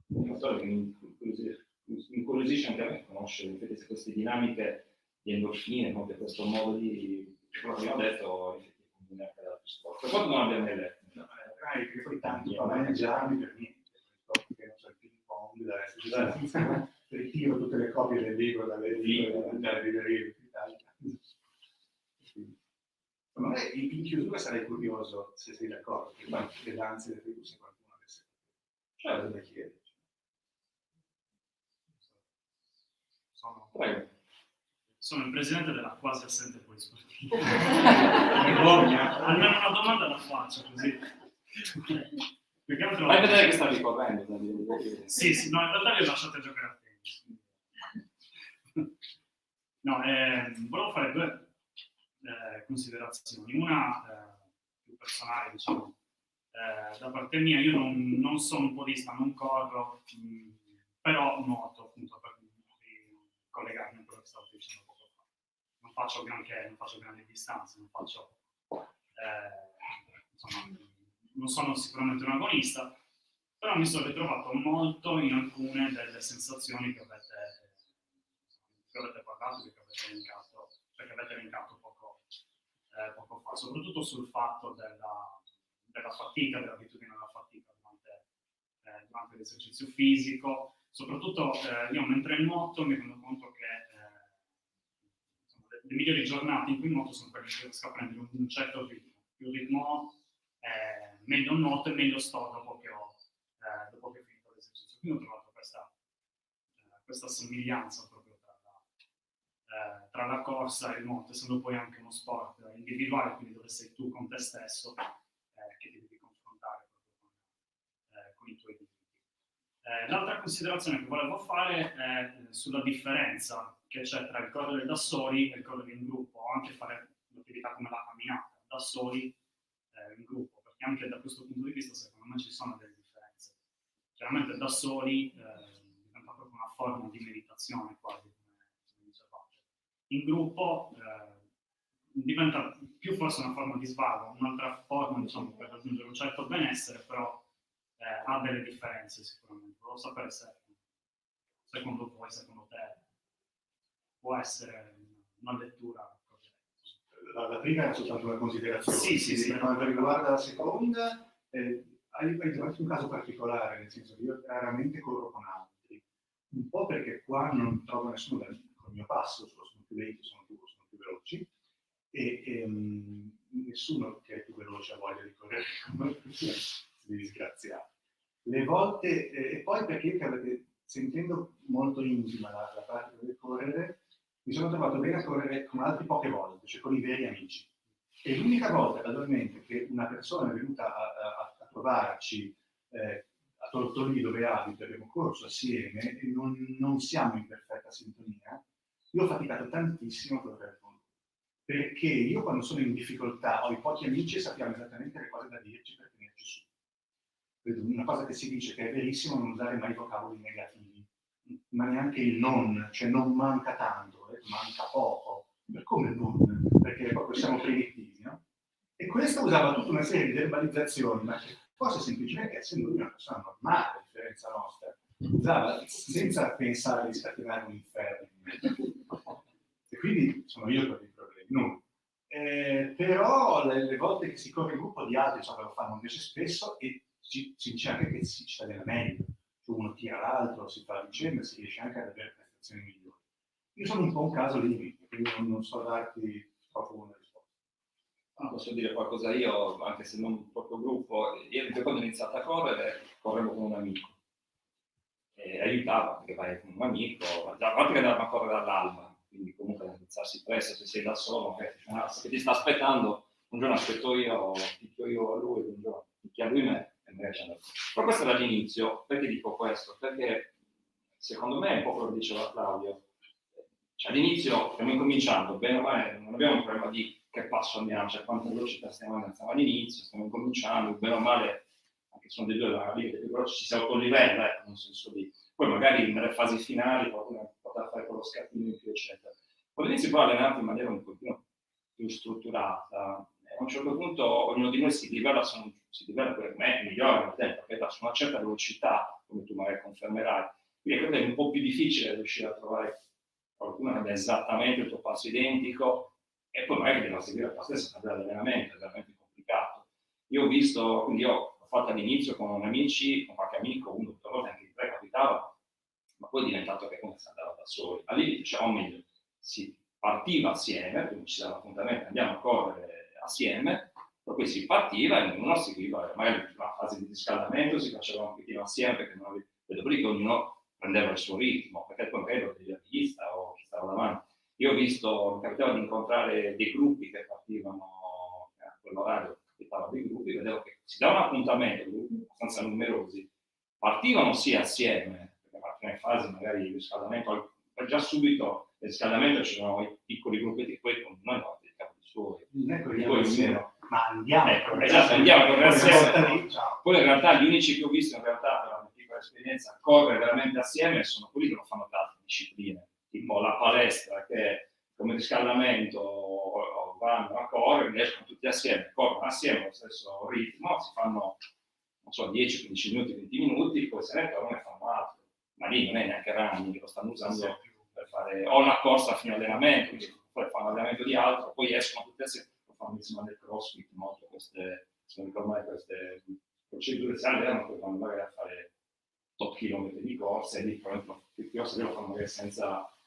un fattore che mi incuriosisce anche a me conoscere queste dinamiche di endorfine, proprio questo modo di, quello che abbiamo detto, effettivamente anche da altri sport. Per quanto non abbiamo mai letto. Perché poi tanti palleggiami per niente, che non so, il ping pong, ritiro tutte le copie del libro dalle librerie d'Italia. In chiusura sarei curioso, se sei d'accordo, che le danze del tribù, se qualcuno avesse cosa da chiedere. Sono il presidente della quasi assente polisportiva. Vergogna. Almeno una domanda la faccio così. Fai vedere che stavi correndo. Sì, no, in realtà vi ho lasciato giocare a tennis. No, volevo fare due considerazioni. Una più personale, diciamo, da parte mia. Io non sono un podista, non corro, però nuoto, appunto, per collegarmi a quello che stavo dicendo poco fa. Non faccio grandi distanze, insomma, non sono sicuramente un agonista, però mi sono ritrovato molto in alcune delle sensazioni che avete parlato, che avete elencato poco fa, soprattutto sul fatto della fatica, dell'abitudine alla fatica durante l'esercizio fisico. Soprattutto io mentre nuoto mi rendo conto che le migliori giornate in cui nuoto sono quelle che riesco a prendere un certo ritmo. Più ritmo, meglio nuoto e meglio sto dopo che ho finito l'esercizio. Quindi ho trovato questa somiglianza proprio tra la corsa e il nuoto, essendo poi anche uno sport individuale, quindi dove sei tu con te stesso, che ti devi confrontare proprio con i tuoi limiti. L'altra considerazione che volevo fare è sulla differenza che c'è tra il correre da soli e il correre in gruppo, o anche fare un'attività come la camminata da soli in gruppo, perché anche da questo punto di vista secondo me ci sono delle differenze. Chiaramente da soli diventa proprio una forma di meditazione quasi, come dicevate. In gruppo diventa più forse una forma di svago, un'altra forma, diciamo, per raggiungere un certo benessere, però ha delle differenze sicuramente. Volevo sapere se secondo voi, secondo te, può essere una lettura corretta. La prima era soltanto una considerazione. Sì. Per quanto riguarda la seconda, hai trovato un caso particolare, nel senso che io raramente corro con altri, un po' perché qua non trovo nessuno con il mio passo, sono più lenti, sono più veloci, e nessuno che è più veloce ha voglia di correre con me, si disgraziato. Le volte, e poi perché sentendo molto intima la pratica del correre, mi sono trovato bene a correre con altri poche volte, cioè con i veri amici. E l'unica volta casualmente che una persona è venuta a trovarci a Tortolì, dove abito, abbiamo corso assieme e non siamo in perfetta sintonia, io ho faticato tantissimo a correre con lui. Perché io quando sono in difficoltà ho i pochi amici e sappiamo esattamente le cose da dirci per tenerci su. Una cosa che si dice che è verissimo, non usare mai vocaboli negativi, ma neanche il non, cioè non manca tanto, manca poco. Per come non? Perché proprio siamo primitivi, no? E questa usava tutta una serie di verbalizzazioni, ma forse semplicemente essendo lui una persona normale, a differenza nostra, usava senza pensare di scatenare un inferno. E quindi sono io che ho dei problemi, non. Però le volte che si corre in gruppo di altri, so che lo fanno invece spesso, e si dice anche che si sta della meglio, cioè uno tira l'altro, si fa a vicenda e si riesce anche ad avere prestazioni migliori. Io sono un po' un caso limite, quindi non so darti proprio una risposta. Posso dire qualcosa io, anche se non proprio gruppo. Io quando ho iniziato a correre, correvo con un amico. E aiutava, perché vai con un amico, a parte che andavamo a correre all'alba, quindi comunque organizzarsi presto, se sei da solo, che ti sta aspettando, un giorno aspetto io, picchio io a lui, un giorno picchia lui me, e magari ci andiamo. Però questo era l'inizio. Perché dico questo? Perché secondo me, un po' quello che diceva Claudio, cioè all'inizio stiamo incominciando, bene o male, non abbiamo un problema di che passo andiamo, cioè quanta velocità stiamo andando all'inizio, stiamo incominciando, bene o male, anche se sono dei due laghi, ci si autolivella, ecco, nel senso di... Poi magari nelle fasi finali qualcuno potrà fare quello scattino in più, eccetera. Quando inizi poi a allenarti in maniera un pochino più strutturata, a un certo punto ognuno di noi si livella per me, migliora nel tempo, perché su una certa velocità, come tu magari confermerai. Quindi credo che è un po' più difficile riuscire a trovare qualcuno che abbia esattamente il tuo passo identico e poi magari deve seguire la stessa tabella di allenamento, è veramente complicato. Io ho visto, quindi io ho fatto all'inizio con amici, con qualche amico, uno, due volte anche in tre capitava, ma poi è diventato che come si andava da soli. All'inizio, o meglio, si partiva assieme, quindi ci dava appuntamento, andiamo a correre assieme, poi si partiva e ognuno seguiva, magari la fase di riscaldamento si faceva un pochino assieme, perché non avevi, dopodiché ognuno prendeva il suo ritmo, perché poi magari lo vedeva di vista o chi stava davanti. Io ho visto, mi capitava di incontrare dei gruppi che partivano a quell'orario, capitava dei gruppi, vedevo che si dava un appuntamento, gruppi abbastanza numerosi, partivano sì assieme, perché partivano in fase magari di riscaldamento, già subito nel riscaldamento c'erano i piccoli gruppetti, poi con noi no, dei cavoli suoi. Ma andiamo, esatto, andiamo a correre assieme. Poi in realtà gli unici che ho visto in realtà per la mia piccola esperienza correre veramente assieme sono quelli che lo fanno per altre discipline, tipo la palestra che come riscaldamento vanno a correre, riescono tutti assieme, corrono assieme allo stesso ritmo, si fanno non so 10, 15 minuti, 20 minuti, poi se ne tornano e fanno altro. Ma lì non è neanche running, lo stanno usando per fare o una corsa fino all'allenamento, quindi poi fanno allenamento di altro, poi escono tutti assieme, fanno insieme del crossfit, molto queste, se non ricordo mai, queste procedure si allenano, poi vanno magari a fare 8 km di corsa e lì probabilmente lo fanno magari senza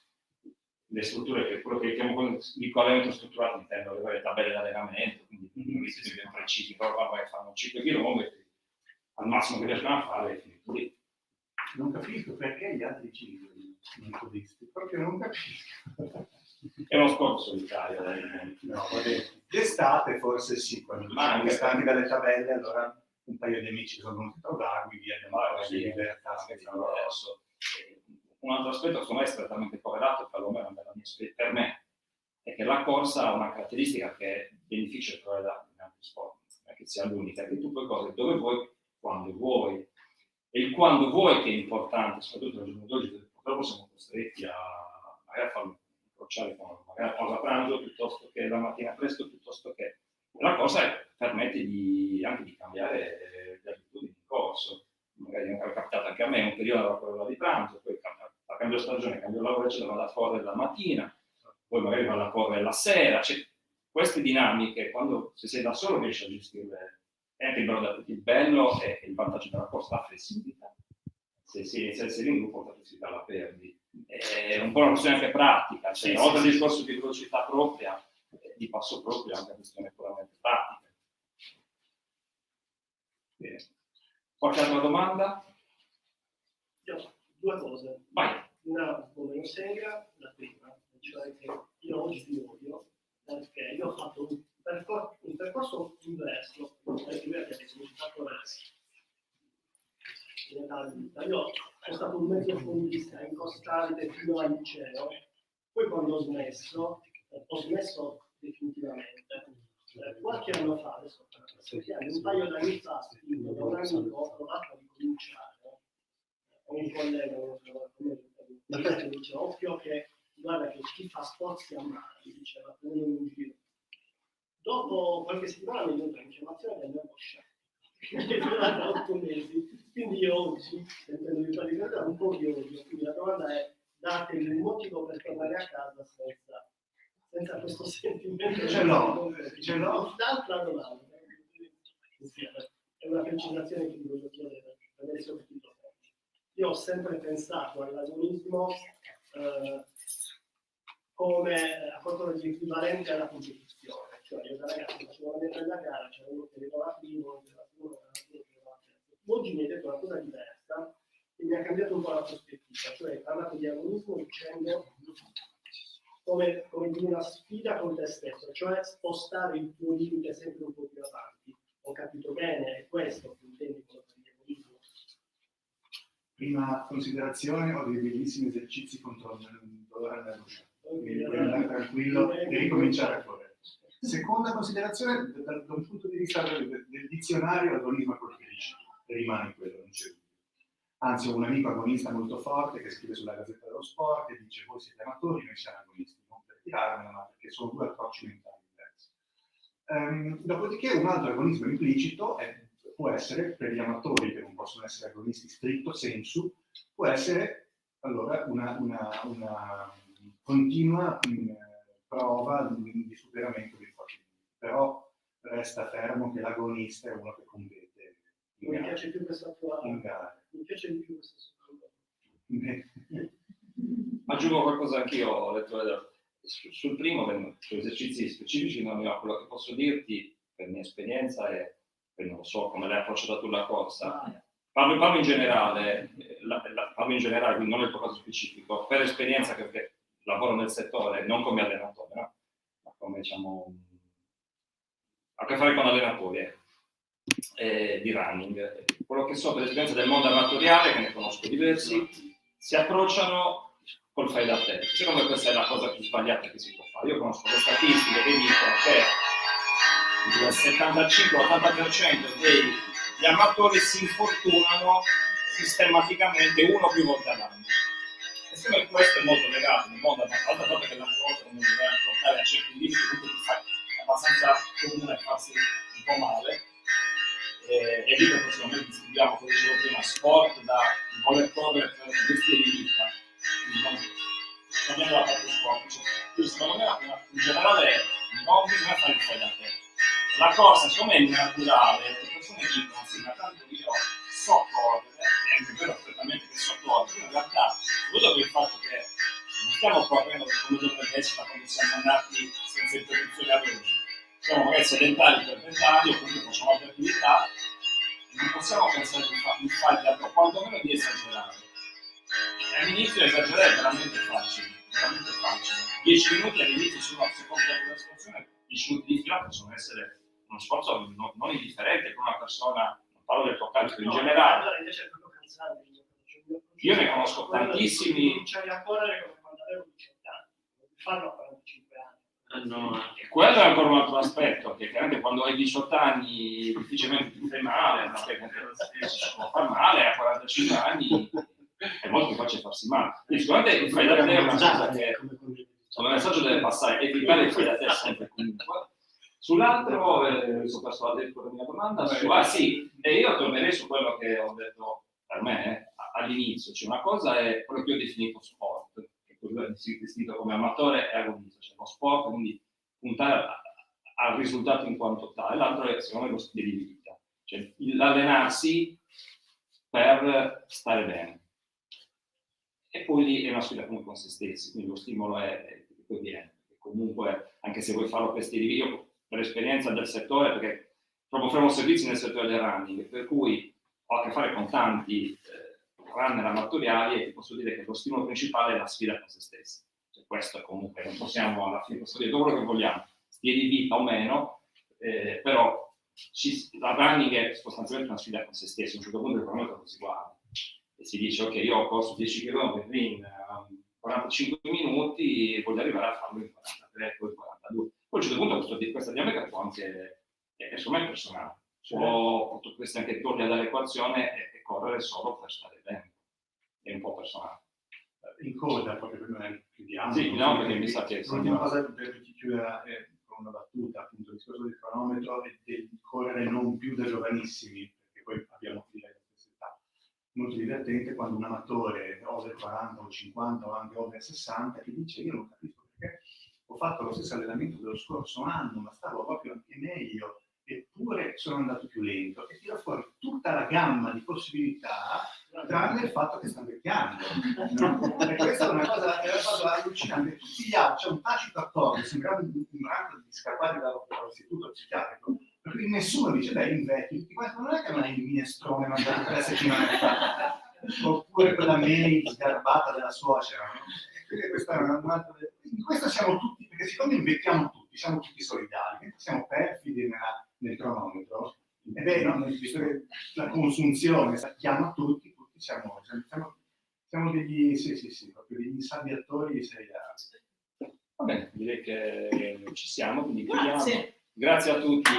le strutture, che quello che chiamo di allenamento strutturato intendo le varie tabelle di allenamento, quindi ritmi ben precisi, però magari fanno 5 km, al massimo che riescono a fare è finito lì. Non capisco perché gli altri cicli non buddhisti, proprio non capisco. È uno sport solitario. No, vabbè. D'estate forse sì, quando siamo distanti dalle tabelle, allora un paio di amici sono venuti a trovarmi, via di libertà. Un altro aspetto, secondo me, è strettamente correlato, perlomeno per me, è che la corsa ha una caratteristica che è ben difficile trovare in altri sport, non è che sia l'unica, che tu puoi correre dove vuoi, quando vuoi. E il quando vuoi che è importante, soprattutto nel giorno d'oggi, dove purtroppo siamo costretti a magari a farlo incrociare con magari la pausa pranzo piuttosto che la mattina presto, piuttosto che la cosa permette anche di cambiare le abitudini di corso. Magari è capitato anche a me un periodo alla correre di pranzo, poi cambio stagione, cambio lavoro, ce la vado a correre la mattina, poi magari vado a correre la sera. Cioè, queste dinamiche, quando se sei da solo riesci a gestirle. È anche il bello è il vantaggio della corsa, la flessibilità. Se si inizia a essere in gruppo, la flessibilità la perdi. È un po' una questione anche pratica, cioè, oltre al discorso di velocità propria, di passo proprio, è anche una questione puramente pratica. Bene. Qualche altra domanda? Io, due cose. Vai. Una come lo Sega, la prima, cioè che io oggi vi odio, perché io ho fatto un percorso inverso, perché voi avete fatto resto. Io sono stato un mezzo fondista incostante fino al liceo, poi quando ho smesso definitivamente. Qualche anno fa, adesso un paio d'anni fa, da un amico ho provato a ricominciare. Ho un collega che dice occhio che guarda che chi fa sport si ammala, mi diceva, prendendo un giro. Dopo qualche settimana mi è venuta l'infiammazione del mio cosciente, da 8 mesi. Quindi io oggi, sentendo di fare un po' di odio, quindi la domanda è: datemi un motivo per tornare a casa senza questo sentimento. Ce l'ho. L'altra domanda, è una precisazione che vi voglio chiedere, per adesso ho capito. Io ho sempre pensato all'agonismo come a qualcosa di equivalente alla competizione. Cioè io da ragazzo facevo la gara, c'era uno che arrivava primo, che era primo, che arrivava terzo. Oggi mi hai detto una cosa diversa e mi ha cambiato un po' la prospettiva, cioè hai parlato di agonismo dicendo come dire, una sfida con te stesso, cioè spostare il tuo limite sempre un po' più avanti. Ho capito bene, è questo che intendi con l'egoismo. Prima considerazione, ho dei bellissimi esercizi contro il dolore alla luce, quindi puoi andare tranquillo e ricominciare a correre. Seconda considerazione, da un punto di vista del dizionario, l'agonismo è quello che dici, rimane quello, non c'è dubbio. Anzi, ho un amico agonista molto forte che scrive sulla Gazzetta dello Sport e dice: voi siete amatori, noi siamo agonisti, non per tirarmela, ma perché sono due approcci mentali diversi. Dopodiché un altro agonismo implicito può essere, per gli amatori che non possono essere agonisti stricto sensu, può essere allora una continua prova di superamento dei propri limiti. Però resta fermo che l'agonista è uno che compete Mi piace più questa tua... in gara. Mi piace di più questa tua... Aggiungo qualcosa anch'io, ho letto sul primo, su esercizi specifici, non ne ho. Quello che posso dirti per mia esperienza è, non lo so come l'hai approcciata tu la corsa, parlo in generale, quindi non nel tuo caso specifico, per esperienza, perché lavoro nel settore, non come allenatore, no? Ma come, diciamo, a che fare con allenatori di running. Quello che so per esperienza del mondo amatoriale, che ne conosco diversi, si approcciano col fai da te. Secondo me questa è la cosa più sbagliata che si può fare. Io conosco le statistiche che dicono che il 75-80% degli amatori si infortunano sistematicamente 1 o più volte all'anno. E secondo me questo è molto legato nel mondo amatoriale, altra volta che la cosa non deve portare a certi limiti, comunque è abbastanza comune farsi un po' male. E lì per questo momento distinguiamo, come dicevo prima, sport da voler correre per gestire di vita. Non è la parte sport. Quindi secondo me in generale non bisogna fare il fai da te. La corsa, siccome è naturale, le persone dicono sì, ma tanto io so correre, e anche vero perfettamente che so correre, in realtà, soprattutto per il fatto che non stiamo correndo come dovrebbe essere da quando siamo nati senza interruzioni ad oggi. Siamo magari sedentari per 20 anni o comunque facciamo altre attività, non possiamo pensare di fare altro, quantomeno di esagerare. E all'inizio esagerare è veramente facile, 10 minuti all'inizio sulla seconda situazione, 10 minuti di fila possono essere uno sforzo non indifferente per una persona, non parlo del tuo calcio in generale. Allora invece è proprio cansante. Io ne conosco tantissimi. Cominciare a correre come quando avevo 18 anni, farlo a 45 anni. No. E quello è ancora un altro aspetto, che anche quando hai 18 anni difficilmente ti fai male, si può far male, a 45 anni è molto più facile farsi male. Quindi sicuramente il fai da te è una cosa che il messaggio deve passare, evitare il fai da te sempre comunque. Sull'altro, ho perso la mia domanda, sì, e io tornerei su quello che ho detto per me all'inizio, cioè una cosa è quello che io ho definito sport, che è definito come amatore e agonista, cioè lo sport, quindi puntare al risultato in quanto tale, l'altro è secondo me lo stile di vita, cioè l'allenarsi per stare bene. E poi lì è una sfida comunque con se stessi, quindi lo stimolo è che poi viene, comunque anche se vuoi farlo per stile di vita, io per esperienza del settore, perché proprio faremo servizi nel settore del running, per cui ho a che fare con tanti runner amatoriali e ti posso dire che lo stimolo principale è la sfida con se stessi. Cioè, questo è comunque, non possiamo alla fine, posso dire tutto quello che vogliamo, stile di vita o meno, però la running è sostanzialmente una sfida con se stessi, a un certo punto il cronometro si guarda e si dice ok, io ho corso 10 km in 45 minuti e voglio arrivare a farlo in 43, poi 42. Poi a un certo punto questa dinamica può anche, secondo me è personale, potresti anche togliere dall'equazione e correre solo per stare bene, è un po' personale. In coda, proprio per noi chiudiamo. Sì, no, perché mi sa che... L'ultima cosa per chiudere con una battuta, appunto, il discorso del cronometro e del correre non più da giovanissimi, perché poi abbiamo figli della stessa età. Molto divertente quando un amatore over 40 o 50 o anche over 60 ti dice io non capisco perché ho fatto lo stesso allenamento dello scorso anno, ma stavo proprio anche meglio, eppure sono andato più lento, e tira fuori tutta la gamma di possibilità, tranne il fatto che sta invecchiando. No? E questa è una cosa allucinante. Tutti gli altri, c'è un tacito accordo, sembrava un branco di scappati dall'istituto psichiatrico, per cui nessuno dice beh, invecchio, tutti quanti, non è che non hai il minestrone mangiato 3 settimane fa, oppure quella mail sgarbata della suocera, no? Quindi questa è un'altra. in questo siamo tutti, perché siccome invecchiamo tutti, siamo tutti solidali, siamo perfidi nel cronometro, ed è, no, visto che la consunzione chiama tutti siamo degli, sì, proprio degli insabbiatori seriali. Va bene, direi che ci siamo, quindi chiudiamo. Grazie. Grazie a tutti.